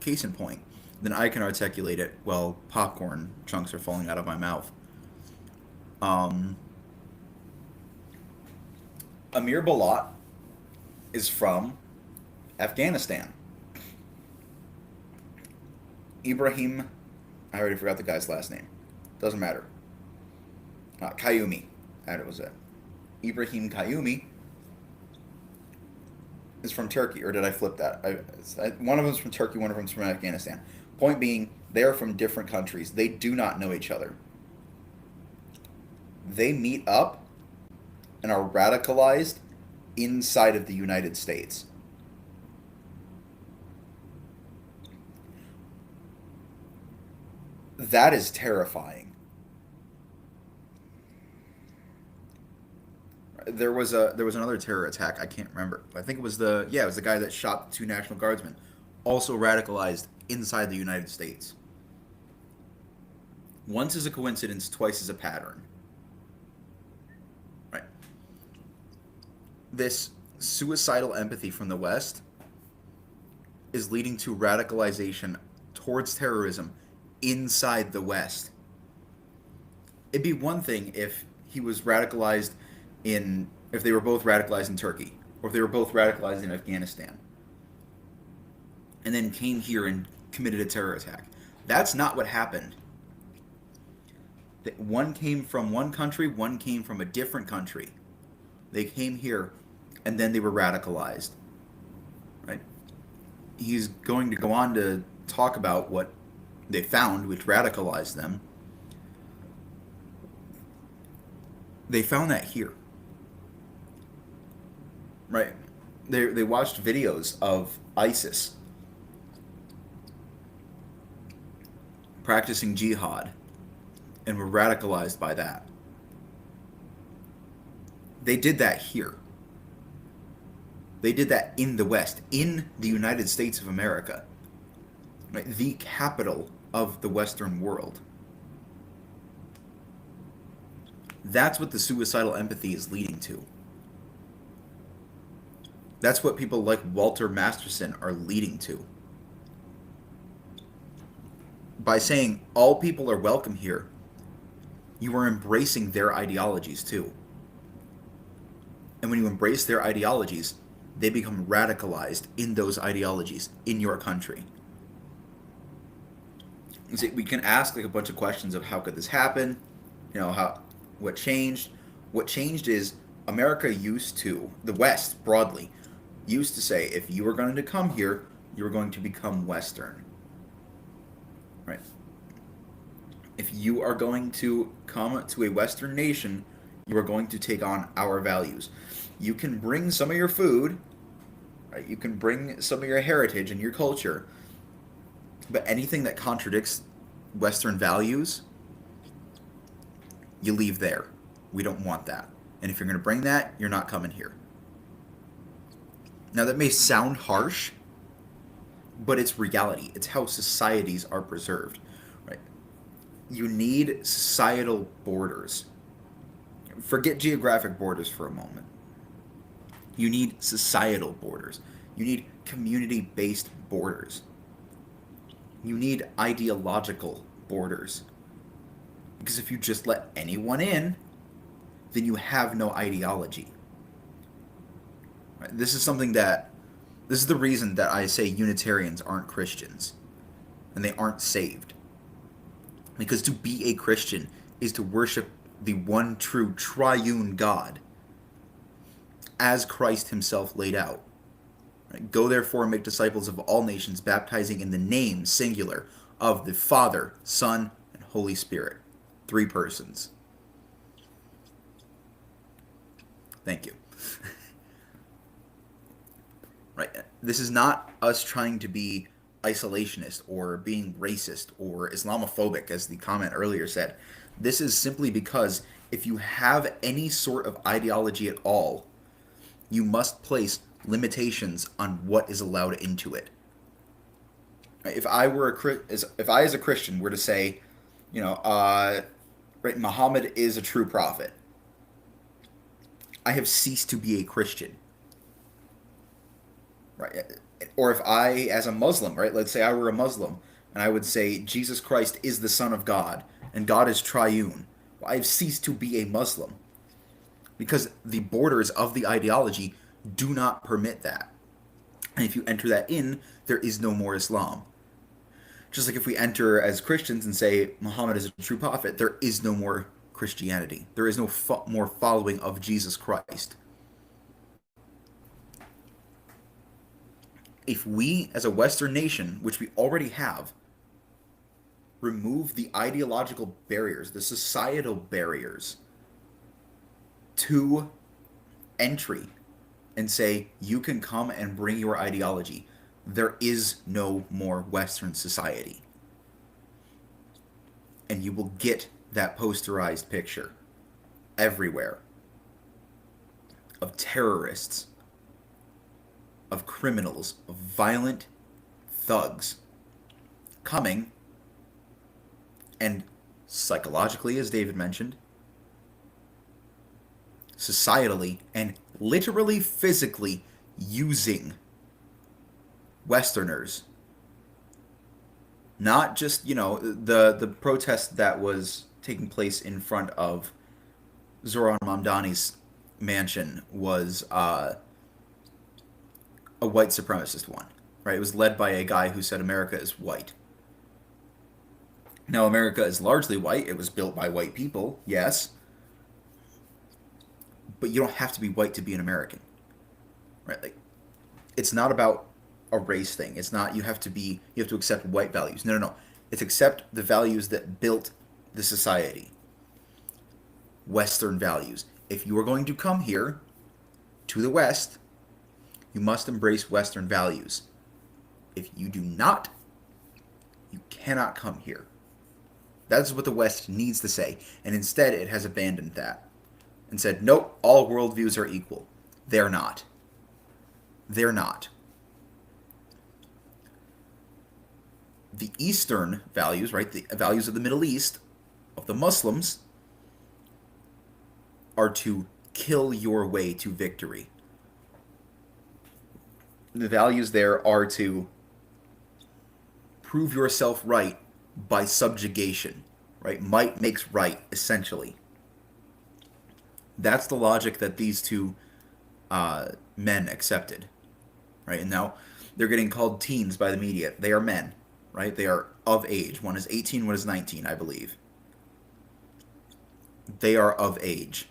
case in point, then I can articulate it while popcorn chunks are falling out of my mouth. Amir Balat is from Afghanistan. Ibrahim, I already forgot the guy's last name. Doesn't matter. Kayumi. That was it. Ibrahim Kayumi is from Turkey, or did I flip that? One of them's from Turkey, one of them's from Afghanistan. Point being, they are from different countries. They do not know each other. They meet up and are radicalized inside of the United States. That is terrifying. There was another terror attack. I can't remember. I think it was the guy that shot the 2 National Guardsmen, also radicalized inside the United States. Once is a coincidence, twice is a pattern. Right. This suicidal empathy from the West is leading to radicalization towards terrorism inside the West. It'd be one thing if he was radicalized if they were both radicalized in Turkey, or if they were both radicalized in Afghanistan, and then came here and committed a terror attack. That's not what happened. One came from one country, one came from a different country. They came here, and then they were radicalized. Right? He's going to go on to talk about what they found, which radicalized them. They found that here. Right? They watched videos of ISIS practicing jihad and were radicalized by that. They did that here. They did that in the West, in the United States of America, right? The capital of the Western world. That's what the suicidal empathy is leading to. That's what people like Walter Masterson are leading to. By saying all people are welcome here, you are embracing their ideologies too. And when you embrace their ideologies, they become radicalized in those ideologies in your country. See, we can ask like a bunch of questions of how could this happen? What changed? What changed is America used to, the West broadly, used to say if you were going to come here, you were going to become Western. Right? If you are going to come to a Western nation, you are going to take on our values. You can bring some of your food, right? You can bring some of your heritage and your culture, but anything that contradicts Western values, you leave there. We don't want that. And if you're going to bring that, you're not coming here. Now that may sound harsh, but it's reality. It's how societies are preserved, right? You need societal borders. Forget geographic borders for a moment. You need societal borders. You need community-based borders. You need ideological borders. Because if you just let anyone in, then you have no ideology. Right? This is the reason that I say Unitarians aren't Christians. And they aren't saved. Because to be a Christian is to worship the one true triune God as Christ himself laid out. Right? Go therefore and make disciples of all nations, baptizing in the name, singular, of the Father, Son, and Holy Spirit. 3 persons. Thank you. Right. This is not us trying to be isolationist or being racist or Islamophobic, as the comment earlier said. This is simply because if you have any sort of ideology at all, you must place limitations on what is allowed into it. If I as a Christian were to say, right, Muhammad is a true prophet, I have ceased to be a Christian. Right? Or if I, as a Muslim, right, let's say I were a Muslim, and I would say Jesus Christ is the Son of God, and God is triune, well, I've ceased to be a Muslim. Because the borders of the ideology do not permit that. And if you enter that in, there is no more Islam. Just like if we enter as Christians and say Muhammad is a true prophet, there is no more Christianity. There is no more following of Jesus Christ. If we, as a Western nation, which we already have, remove the ideological barriers, the societal barriers to entry, and say, you can come and bring your ideology, there is no more Western society. And you will get that posterized picture everywhere of terrorists, of criminals, of violent thugs coming and psychologically, as David mentioned, societally, and literally physically using Westerners. Not just, the protest that was taking place in front of Zoran Mamdani's mansion was a white supremacist one, right? It was led by a guy who said America is white. Now, America is largely white. It was built by white people, yes. But you don't have to be white to be an American, right? Like, it's not about a race thing. It's not you have to accept white values. No. It's accept the values that built the society. Western values. If you are going to come here to the West, you must embrace Western values. If you do not, you cannot come here. That's what the West needs to say. And instead, it has abandoned that and said, nope, all worldviews are equal. They're not. They're not. The Eastern values, right, the values of the Middle East, of the Muslims, are to kill your way to victory. The values there are to prove yourself right by subjugation, right? Might makes right, essentially. That's the logic that these two men accepted, right? And now they're getting called teens by the media. They are men, right? They are of age. One is 18, one is 19, I believe. They are of age.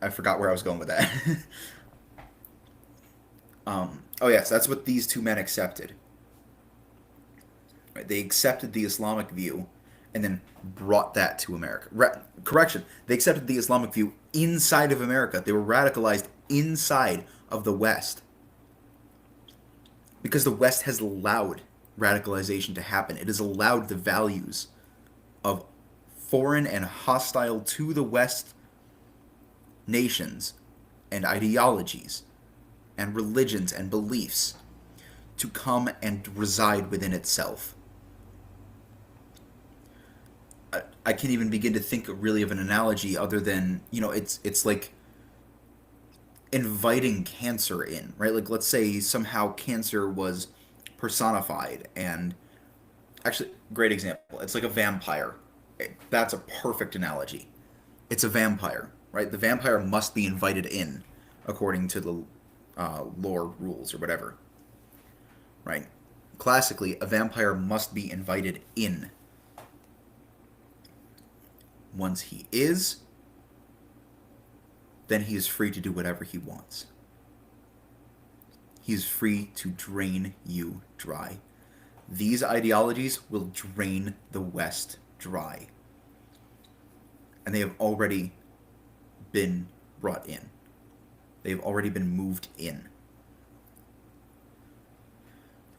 I forgot where I was going with that. Oh yes, that's what these two men accepted. Right? They accepted the Islamic view and then brought that to America. Correction, they accepted the Islamic view inside of America. They were radicalized inside of the West. Because the West has allowed radicalization to happen. It has allowed the values of foreign and hostile to the West nations and ideologies and religions and beliefs to come and reside within itself. I can't even begin to think really of an analogy other than, it's like inviting cancer in, right? Like, let's say somehow cancer was personified, and actually, great example. It's like a vampire. That's a perfect analogy. It's a vampire, right? The vampire must be invited in, according to the lore rules or whatever, right? Classically, a vampire must be invited in. Once he is, then he is free to do whatever he wants. He is free to drain you dry. These ideologies will drain the West dry. And they have already been brought in. They've already been moved in.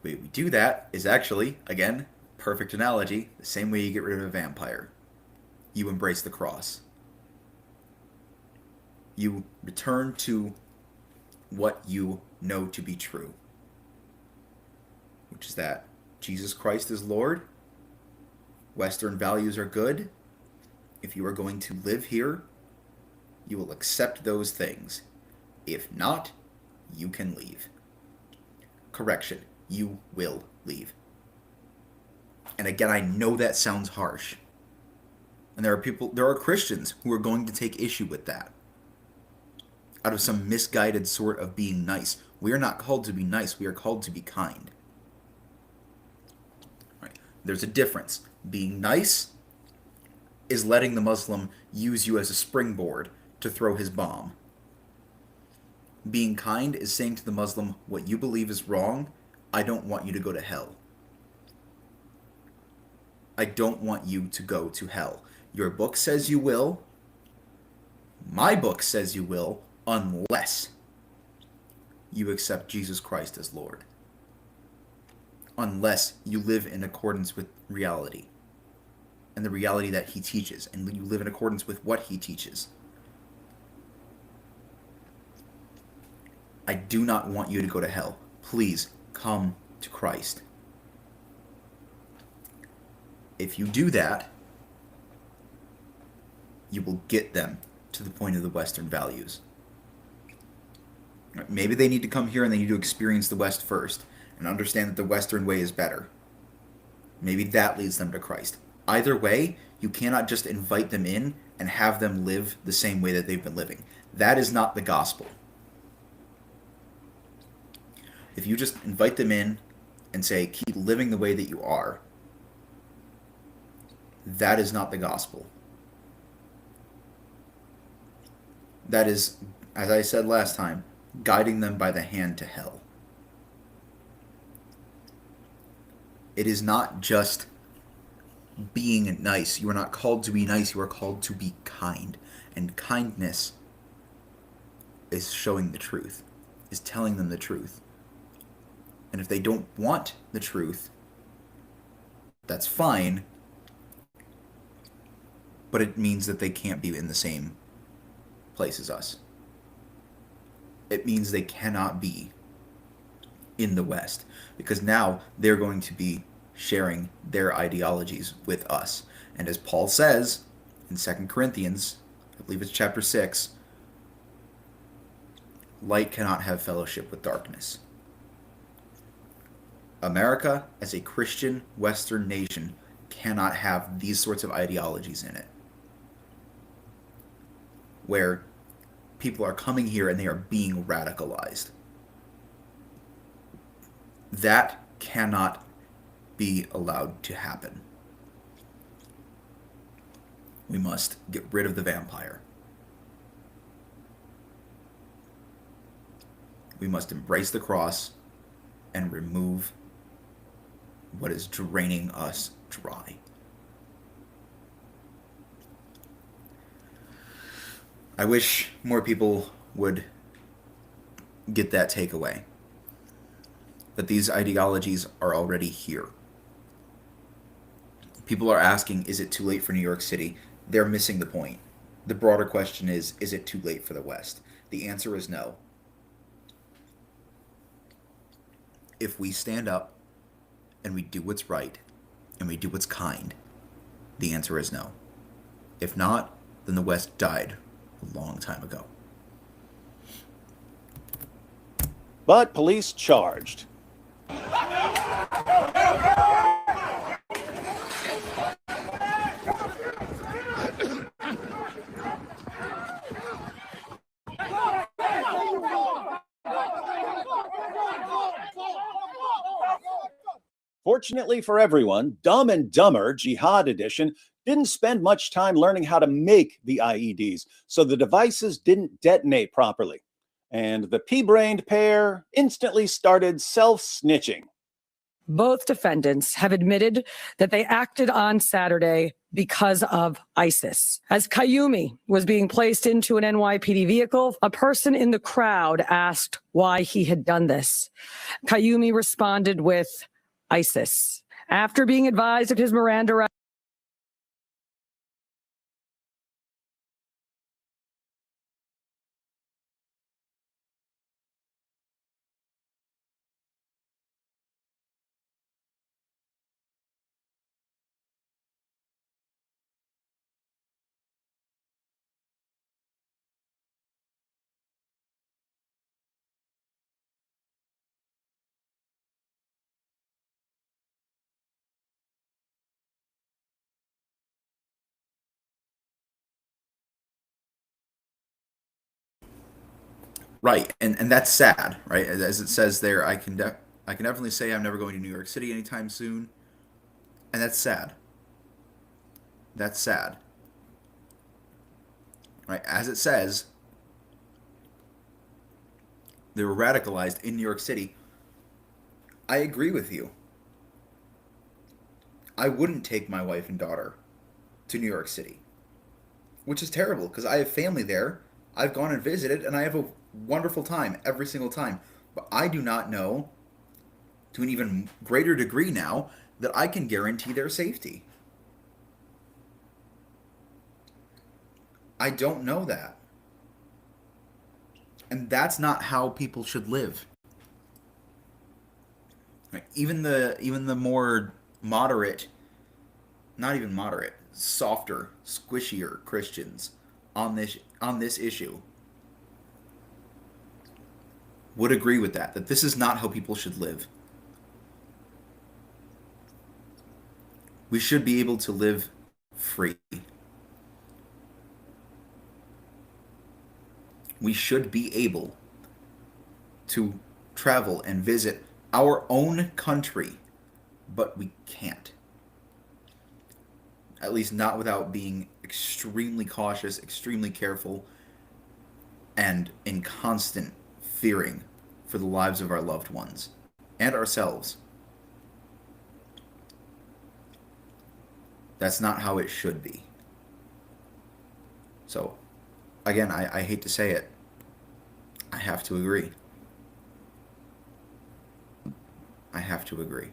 The way we do that is actually, again, perfect analogy, the same way you get rid of a vampire. You embrace the cross. You return to what you know to be true, which is that Jesus Christ is Lord. Western values are good. If you are going to live here, you will accept those things. If not, you can leave. Correction, you will leave. And again, I know that sounds harsh. And there are Christians who are going to take issue with that, out of some misguided sort of being nice. We are not called to be nice. We are called to be kind. Right. There's a difference. Being nice is letting the Muslim use you as a springboard to throw his bomb. Being kind is saying to the Muslim, what you believe is wrong. I don't want you to go to hell. I don't want you to go to hell. Your book says you will. My book says you will, unless you accept Jesus Christ as Lord. Unless you live in accordance with reality and the reality that he teaches, and you live in accordance with what he teaches. I do not want you to go to hell. Please come to Christ. If you do that, you will get them to the point of the Western values. Maybe they need to come here and they need to experience the West first and understand that the Western way is better. Maybe that leads them to Christ. Either way, you cannot just invite them in and have them live the same way that they've been living. That is not the gospel. If you just invite them in and say, keep living the way that you are, that is not the gospel. That is, as I said last time, guiding them by the hand to hell. It is not just being nice. You are not called to be nice. You are called to be kind. And kindness is showing the truth, is telling them the truth. And if they don't want the truth, that's fine. But it means that they can't be in the same place as us. It means they cannot be in the West, because now they're going to be sharing their ideologies with us. And as Paul says in 2 Corinthians, I believe it's chapter 6, light cannot have fellowship with darkness. America, as a Christian Western nation, cannot have these sorts of ideologies in it, where people are coming here and they are being radicalized. That cannot be allowed to happen. We must get rid of the vampire. We must embrace the cross and remove what is draining us dry. I wish more people would get that takeaway, that these ideologies are already here. People are asking, is it too late for New York City? They're missing the point. The broader question is it too late for the West? The answer is no. If we stand up and we do what's right and we do what's kind, the answer is no. If not, then the West died a long time ago. But police charged. Fortunately for everyone, Dumb and Dumber Jihad Edition didn't spend much time learning how to make the IEDs, so the devices didn't detonate properly. And the pea-brained pair instantly started self-snitching. Both defendants have admitted that they acted on Saturday because of ISIS. As Qayumi was being placed into an NYPD vehicle, a person in the crowd asked why he had done this. Qayumi responded with ISIS. After being advised of his Miranda rights, Right, and that's sad, right? As it says there, I can definitely say I'm never going to New York City anytime soon, and that's sad. That's sad. Right, as it says, they were radicalized in New York City. I agree with you. I wouldn't take my wife and daughter to New York City, which is terrible because I have family there. I've gone and visited, and I have a wonderful time every single time. But I do not know, to an even greater degree now, that I can guarantee their safety. I don't know that. And that's not how people should live. Right? Even the more moderate, not even moderate, softer, squishier Christians on this issue would agree with that this is not how people should live. We should be able to live free. We should be able to travel and visit our own country, but we can't. At least not without being extremely cautious, extremely careful, and in constant fearing for the lives of our loved ones and ourselves. That's not how it should be. So, again, I hate to say it, I have to agree. I have to agree.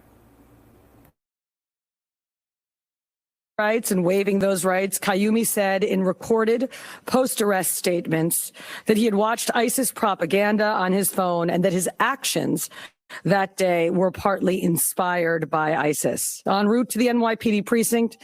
rights and waiving those rights, Qayumi said in recorded post-arrest statements that he had watched ISIS propaganda on his phone and that his actions that day were partly inspired by ISIS. En route to the NYPD precinct,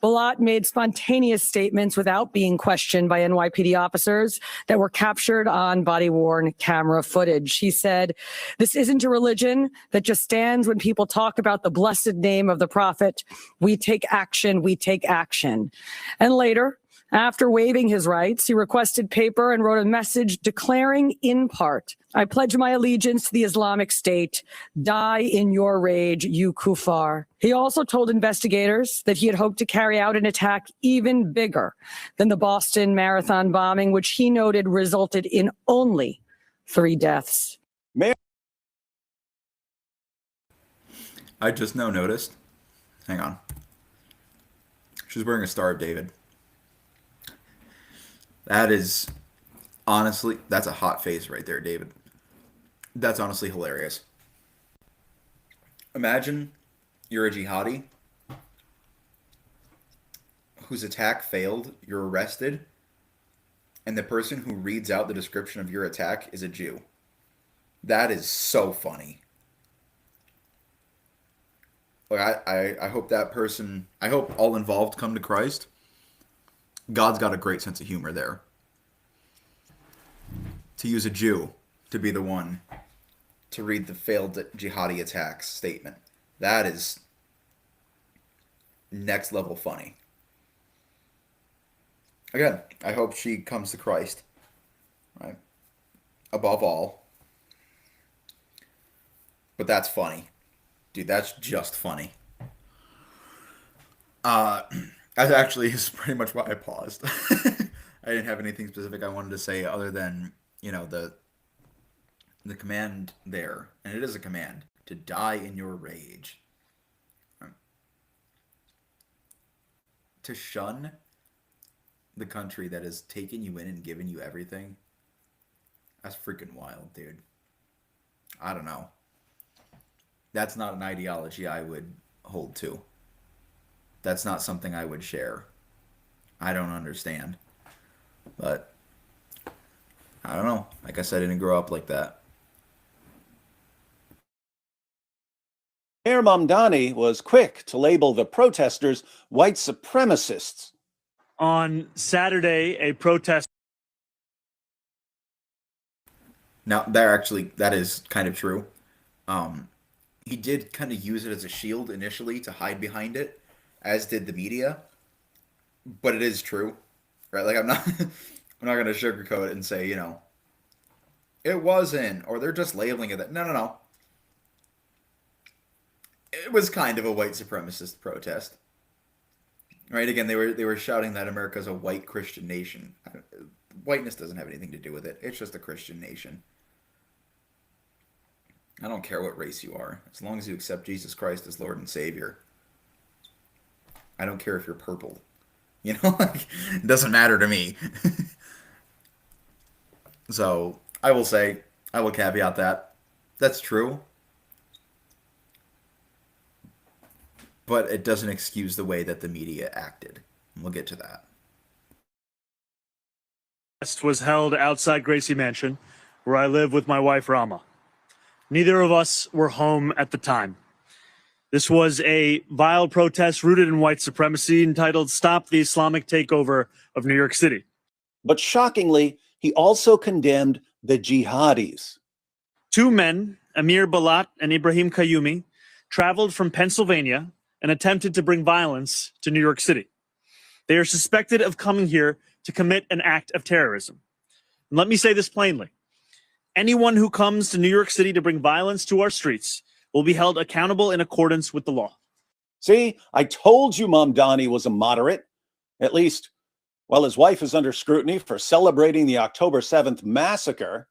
Balat made spontaneous statements without being questioned by NYPD officers that were captured on body-worn camera footage. He said, "This isn't a religion that just stands when people talk about the blessed name of the prophet. We take action, we take action." And later, after waiving his rights, he requested paper and wrote a message declaring in part, "I pledge my allegiance to the Islamic State. Die in your rage, you kuffar." He also told investigators that he had hoped to carry out an attack even bigger than the Boston Marathon bombing, which he noted resulted in only 3 deaths. I just now noticed. Hang on. She's wearing a Star of David. That is, honestly, that's a hot face right there, David. That's honestly hilarious. Imagine you're a jihadi whose attack failed, you're arrested, and the person who reads out the description of your attack is a Jew. That is so funny. Like I hope that person, I hope all involved come to Christ. God's got a great sense of humor there. To use a Jew to be the one to read the failed jihadi attacks statement. That is next level funny. Again, I hope she comes to Christ, right? Above all. But that's funny. Dude, that's just funny. That actually is pretty much why I paused. I didn't have anything specific I wanted to say other than, the command there, and it is a command, to die in your rage. To shun the country that has taken you in and given you everything. That's freaking wild, dude. I don't know. That's not an ideology I would hold to. That's not something I would share. I don't understand. But I don't know. Like I said, I didn't grow up like that. Mayor Mamdani was quick to label the protesters white supremacists. On Saturday, a protest. Now, that is kind of true. He did kind of use it as a shield initially to hide behind it, as did the media. But it is true, right? Like I'm not gonna sugarcoat it and say, it wasn't, or they're just labeling it that. No. It was kind of a white supremacist protest, right? Again, they were shouting that America is a white Christian nation. Whiteness doesn't have anything to do with it. It's just a Christian nation. I don't care what race you are, as long as you accept Jesus Christ as Lord and Savior. I don't care if you're purple. Like, it doesn't matter to me. So, I will caveat that. That's true. But it doesn't excuse the way that the media acted. We'll get to that. Was held outside Gracie Mansion, where I live with my wife Rama. Neither of us were home at the time. This was a vile protest rooted in white supremacy entitled Stop the Islamic Takeover of New York City. But shockingly, he also condemned the jihadis. Two men, Amir Balat and Ibrahim Kayumi, traveled from Pennsylvania and attempted to bring violence to New York City. They are suspected of coming here to commit an act of terrorism. And let me say this plainly. Anyone who comes to New York City to bring violence to our streets will be held accountable in accordance with the law. See, I told you Mamdani was a moderate. At least, while his wife is under scrutiny for celebrating the October 7th massacre.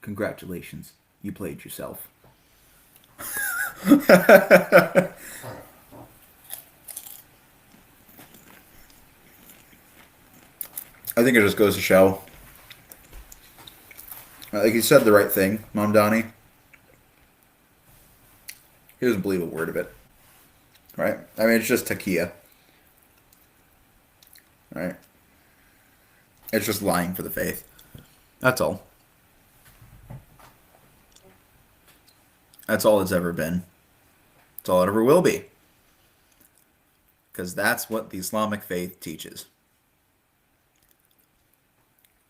Congratulations. You played yourself. I think it just goes to show. Like he said the right thing, Mamdani. He doesn't believe a word of it. Right? I mean, it's just takia. Right? It's just lying for the faith. That's all. That's all it's ever been. That's all it ever will be. Because that's what the Islamic faith teaches.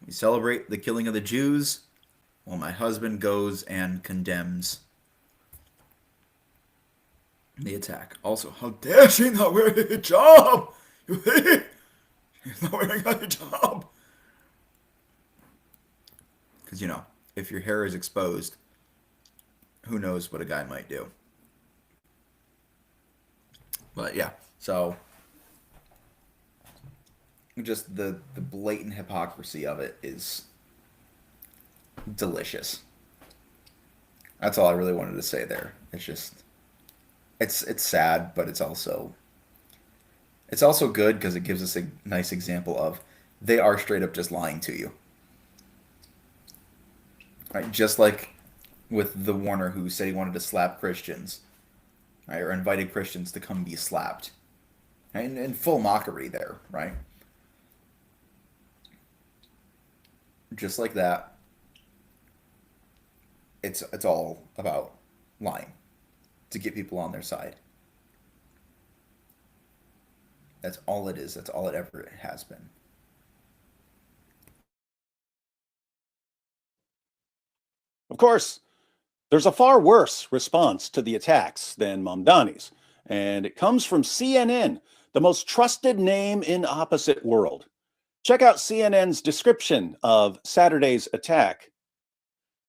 We celebrate the killing of the Jews while my husband goes and condemns the attack. Also, how dare she not wear a hijab? She's not wearing a hijab. Because, if your hair is exposed, who knows what a guy might do. But yeah, so just the blatant hypocrisy of it is delicious. That's all I really wanted to say there. It's just it's sad, but it's also good because it gives us a nice example of they are straight up just lying to you. Right? Just like with the Warner who said he wanted to slap Christians right? Or invited Christians to come be slapped. Right? In full mockery there, right? Just like that, it's all about lying to get people on their side. That's all it is. That's all it ever has been. Of course, there's a far worse response to the attacks than Mamdani's, and it comes from CNN, the most trusted name in opposite world. Check out CNN's description of Saturday's attack.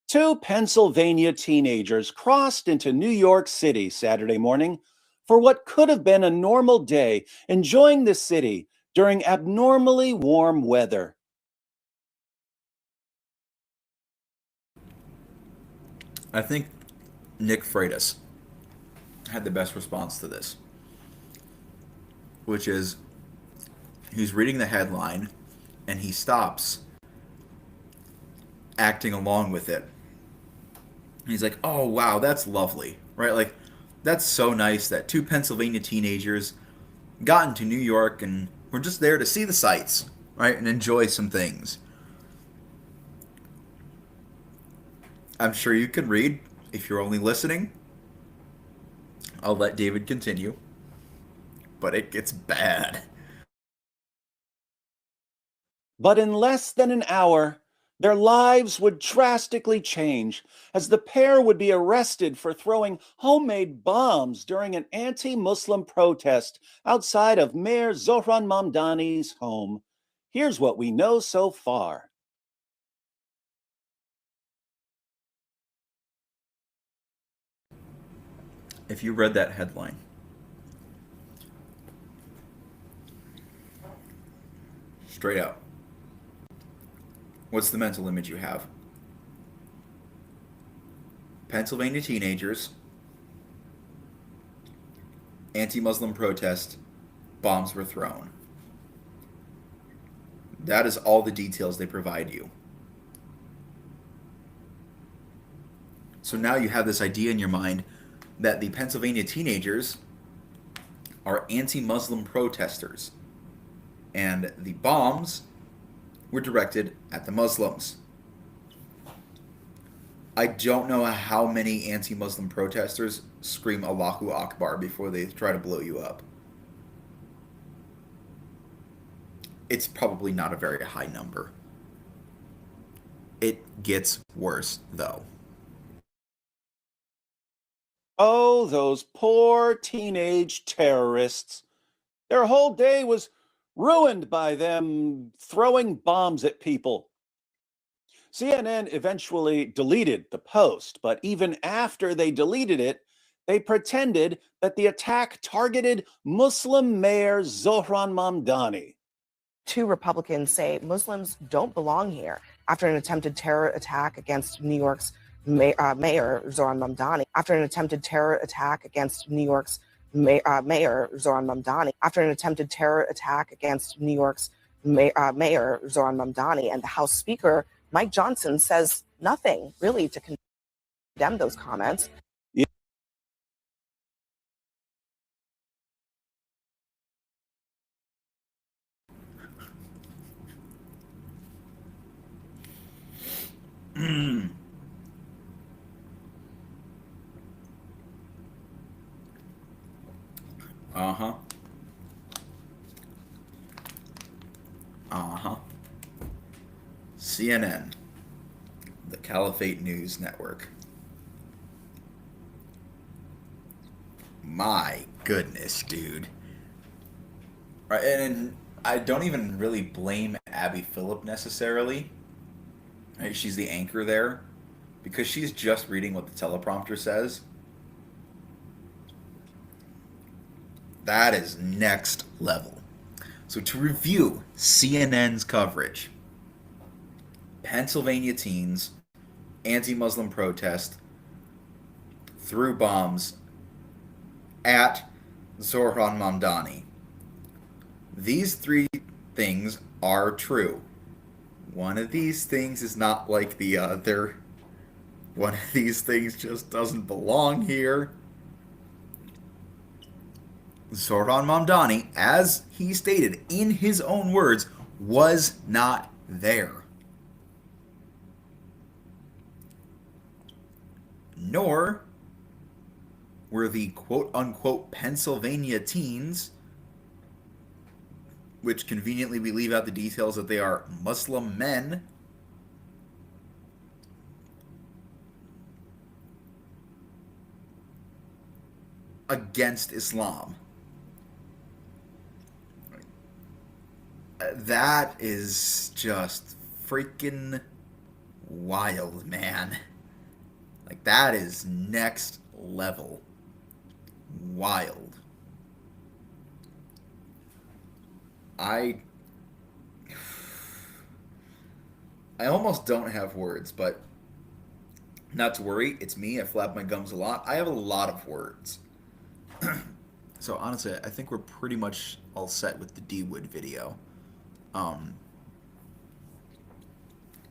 2 Pennsylvania teenagers crossed into New York City Saturday morning for what could have been a normal day, enjoying the city during abnormally warm weather. I think Nick Freitas had the best response to this, which is he's reading the headline and he stops acting along with it. He's like, oh, wow, that's lovely, right? Like, that's so nice that 2 Pennsylvania teenagers got into New York and were just there to see the sights, right? And enjoy some things. I'm sure you can read. If you're only listening, I'll let David continue. But it gets bad. But in less than an hour, their lives would drastically change as the pair would be arrested for throwing homemade bombs during an anti-Muslim protest outside of Mayor Zohran Mamdani's home. Here's what we know so far. If you read that headline, straight out, what's the mental image you have? Pennsylvania teenagers, anti-Muslim protest, bombs were thrown. That is all the details they provide you. So now you have this idea in your mind that the Pennsylvania teenagers are anti-Muslim protesters, and the bombs were directed at the Muslims. I don't know how many anti-Muslim protesters scream Allahu Akbar before they try to blow you up. It's probably not a very high number. It gets worse, though. Oh, those poor teenage terrorists. Their whole day was ruined by them throwing bombs at people. CNN eventually deleted the post, but even after they deleted it, they pretended that the attack targeted Muslim Mayor Zohran Mamdani. 2 Republicans say Muslims don't belong here after an attempted terror attack against New York's Mayor Zohran Mamdani. After an attempted terror attack against New York's Mayor Zohran Mamdani. After an attempted terror attack against New York's Mayor Zohran Mamdani, and the House Speaker Mike Johnson says nothing really to condemn those comments. Uh-huh. Uh-huh. CNN, the Caliphate News Network. My goodness, dude. Right, and I don't even really blame Abby Phillip necessarily. Right, she's the anchor there because she's just reading what the teleprompter says. That is next level. So to review CNN's coverage, Pennsylvania teens, anti-Muslim protest, threw bombs at Zohran Mamdani. These 3 things are true. One of these things is not like the other. One of these things just doesn't belong here. Zoran Mamdani, as he stated in his own words, was not there. Nor were the quote-unquote Pennsylvania teens, which conveniently we leave out the details that they are Muslim men, against Islam. That is just freaking wild, man. Like, that is next level wild. I almost don't have words, but not to worry, it's me. I flap my gums a lot. I have a lot of words. So honestly, I think we're pretty much all set with the D-Wood video.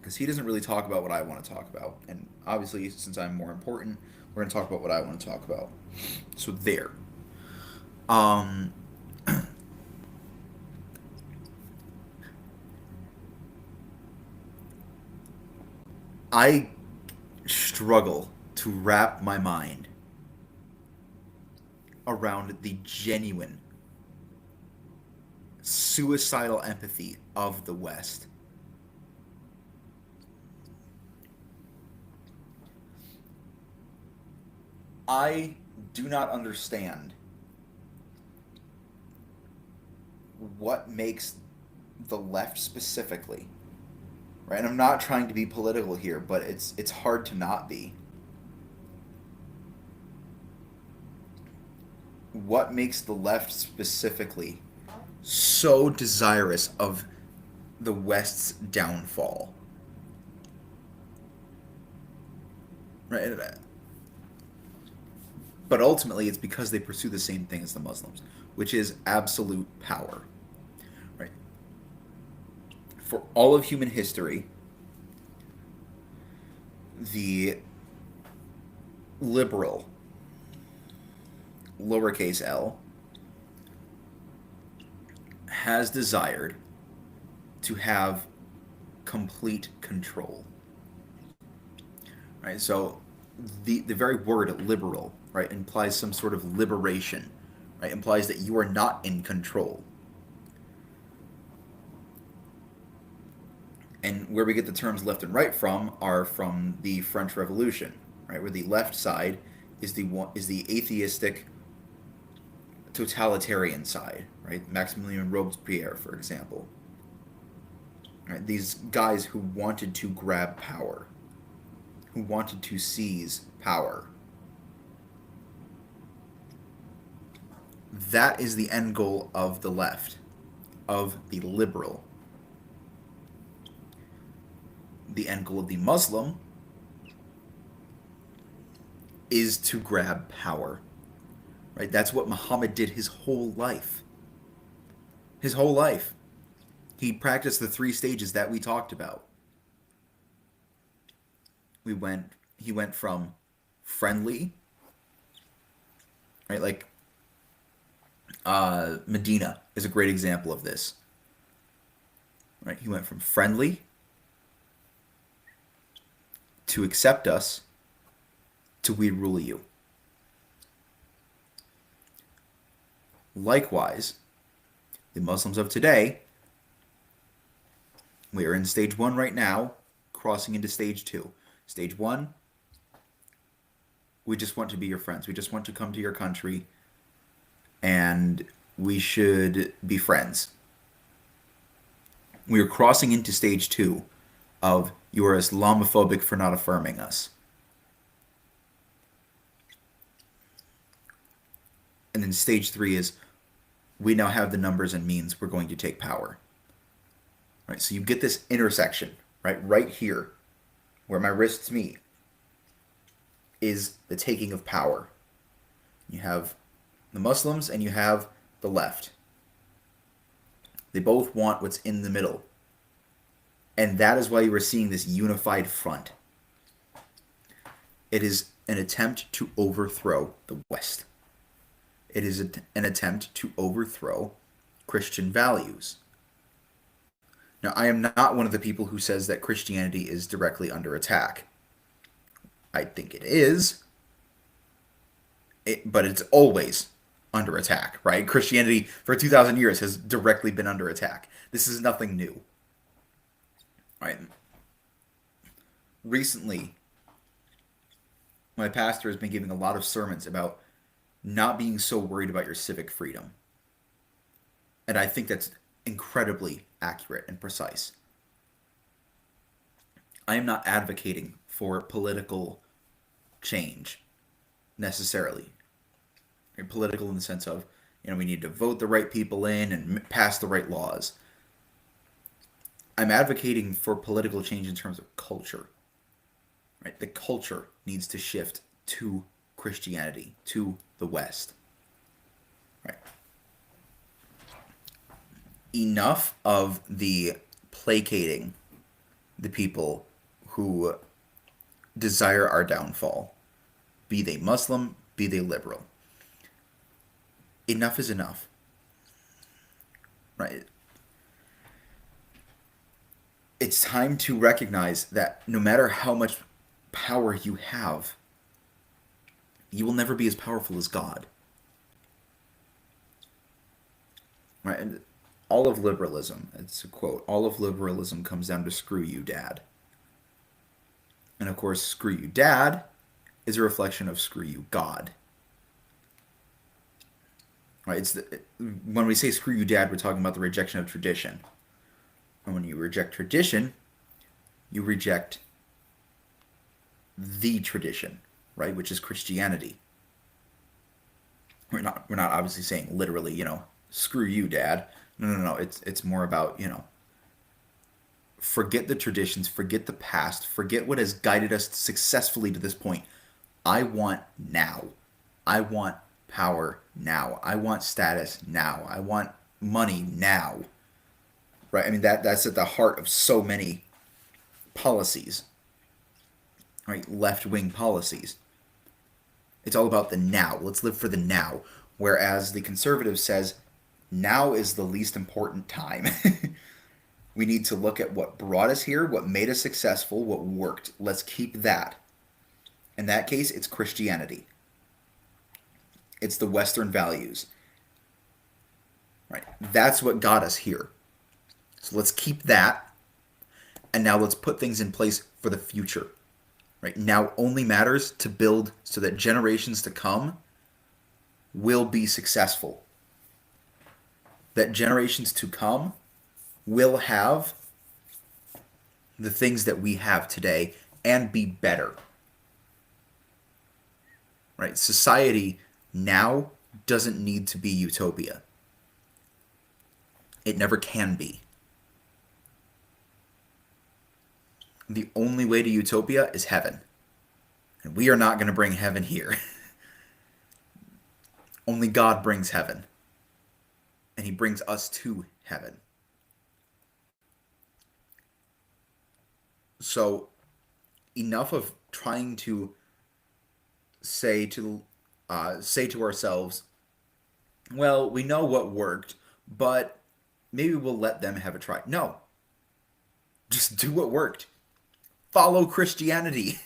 Because he doesn't really talk about what I want to talk about. And obviously, since I'm more important, we're going to talk about what I want to talk about. So there. I struggle to wrap my mind around the genuine suicidal empathy of the West. I do not understand what makes the left specifically, right? And I'm not trying to be political here, but it's hard to not be. What makes the left specifically so desirous of the West's downfall? Right? But ultimately, it's because they pursue the same thing as the Muslims, which is absolute power. Right? For all of human history, the liberal, lowercase l, has desired to have complete control. Right? So the very word liberal, right, implies some sort of liberation, right? Implies that you are not in control. And where we get the terms left and right from are from the French Revolution, right? Where the left side is the atheistic totalitarian side, right? Maximilien Robespierre, for example. Right? These guys who wanted to grab power, who wanted to seize power. That is the end goal of the left, of the liberal. The end goal of the Muslim is to grab power. Right? That's what Muhammad did his whole life. His whole life. He practiced the 3 stages that we talked about. He went from friendly, right? Like Medina is a great example of this. Right? He went from friendly to accept us to we rule you. Likewise, the Muslims of today, we are in stage 1 right now, crossing into stage 2. Stage 1, we just want to be your friends. We just want to come to your country and we should be friends. We are crossing into stage 2 of you are Islamophobic for not affirming us. And then stage 3 is we now have the numbers and means, we're going to take power. Right? So you get this intersection, right here, where my wrists meet, is the taking of power. You have the Muslims and you have the left. They both want what's in the middle. And that is why you are seeing this unified front. It is an attempt to overthrow the West. It is an attempt to overthrow Christian values. Now, I am not one of the people who says that Christianity is directly under attack. I think it is, but it's always under attack, right? Christianity for 2,000 years has directly been under attack. This is nothing new, right? Recently, my pastor has been giving a lot of sermons about not being so worried about your civic freedom. And I think that's incredibly accurate and precise. I am not advocating for political change necessarily. Political in the sense of, we need to vote the right people in and pass the right laws. I'm advocating for political change in terms of culture. Right? The culture needs to shift to Christianity, to the West. Right? Enough of the placating the people who desire our downfall, be they Muslim, be they liberal. Enough is enough. Right? It's time to recognize that no matter how much power you have, you will never be as powerful as God. Right? And all of liberalism, it's a quote, all of liberalism comes down to screw you, Dad. And of course, screw you, Dad is a reflection of screw you, God. Right? When we say screw you, Dad, we're talking about the rejection of tradition. And when you reject tradition, you reject the tradition, right? Which is Christianity. We're not obviously saying literally, screw you, Dad. No. It's more about, forget the traditions, forget the past, forget what has guided us successfully to this point. I want now. I want power now. I want status now. I want money now. Right? I mean, that's at the heart of so many policies. Right? Left-wing policies. It's all about the now. Let's live for the now. Whereas the conservative says, now is the least important time. We need to look at what brought us here, what made us successful, what worked. Let's keep that. In that case, it's Christianity. It's the Western values. Right? That's what got us here. So let's keep that. And now let's put things in place for the future. Right? Now only matters to build so that generations to come will be successful. That generations to come will have the things that we have today and be better. Right? Society now doesn't need to be utopia. It never can be. The only way to utopia is heaven. And we are not going to bring heaven here. Only God brings heaven. And he brings us to heaven. So, enough of trying to say to ourselves, well, we know what worked, but maybe we'll let them have a try. No. Just do what worked. Follow Christianity.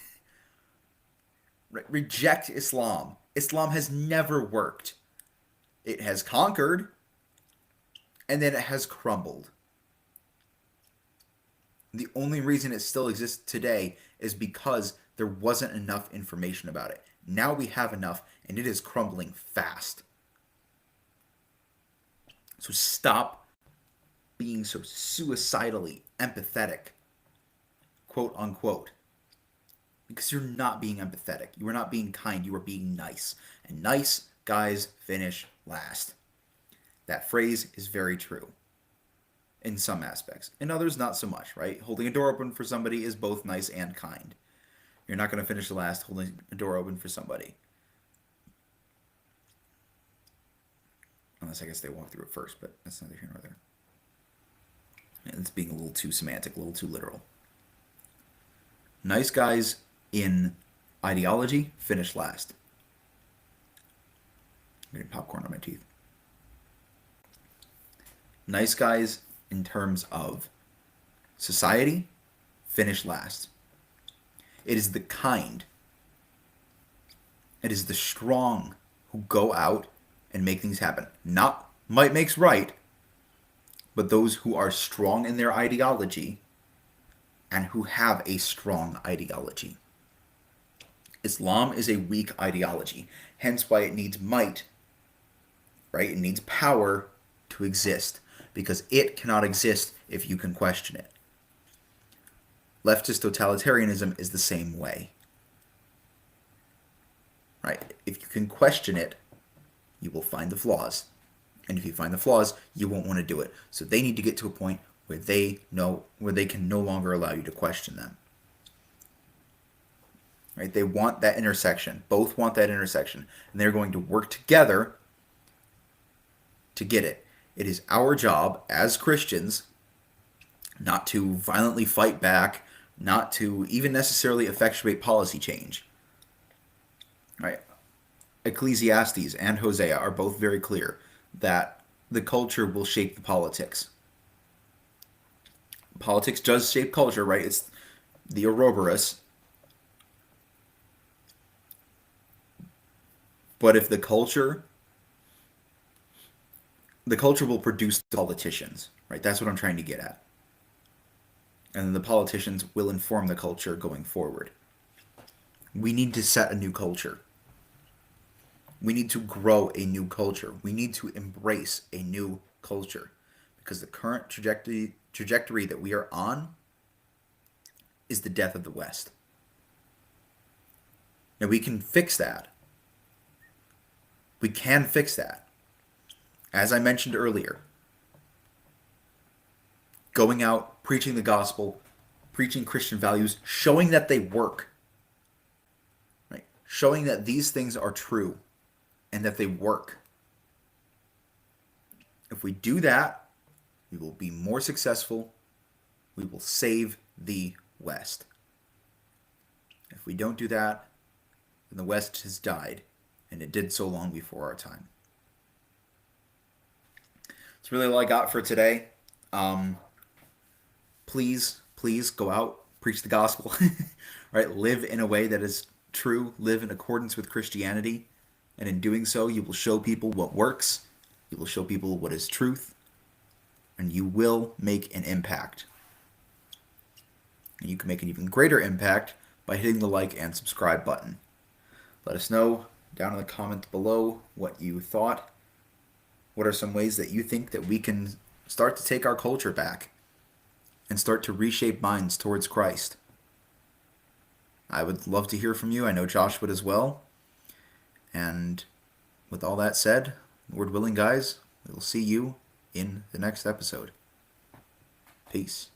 Reject Islam. Islam has never worked. It has conquered, and then it has crumbled. The only reason it still exists today is because there wasn't enough information about it. Now we have enough, and it is crumbling fast. So stop being so suicidally empathetic, quote unquote. Because you're not being empathetic. You are not being kind. You are being nice. And nice guys finish last. That phrase is very true. In some aspects. In others, not so much, right? Holding a door open for somebody is both nice and kind. You're not going to finish the last holding a door open for somebody. Unless I guess they walk through it first, but that's neither here nor there. And it's being a little too semantic, a little too literal. Nice guys in ideology finish last. I'm getting popcorn on my teeth. Nice guys in terms of society finish last. It is the kind, it is the strong who go out and make things happen. Not might makes right, but those who are strong in their ideology and who have a strong ideology. Islam is a weak ideology, hence why it needs might, right? It needs power to exist, because it cannot exist if you can question it. Leftist totalitarianism is the same way, right? If you can question it, you will find the flaws. And if you find the flaws, you won't want to do it. So they need to get to a point where they can no longer allow you to question them. Right? They want that intersection. Both want that intersection. And they're going to work together to get it. It is our job as Christians not to violently fight back, not to even necessarily effectuate policy change. Right? Ecclesiastes and Hosea are both very clear that the culture will shape the politics. Politics does shape culture, right? It's the Ouroboros. But if the culture will produce politicians, right? That's what I'm trying to get at. And then the politicians will inform the culture going forward. We need to set a new culture. We need to grow a new culture. We need to embrace a new culture, because the current trajectory that we are on is the death of the West. Now we can fix that. We can fix that. As I mentioned earlier, going out, preaching the gospel, preaching Christian values, showing that they work, right? Showing that these things are true and that they work. If we do that, we will be more successful. We will save the West. If we don't do that, then the West has died, and it did so long before our time. That's really all I got for today. Please go out, preach the gospel, right? Live in a way that is true. Live in accordance with Christianity. And in doing so, you will show people what works. You will show people what is truth. And you will make an impact. And you can make an even greater impact by hitting the like and subscribe button. Let us know down in the comments below what you thought. What are some ways that you think that we can start to take our culture back and start to reshape minds towards Christ? I would love to hear from you. I know Josh would as well. And with all that said, Lord willing, guys, we will see you in the next episode. Peace.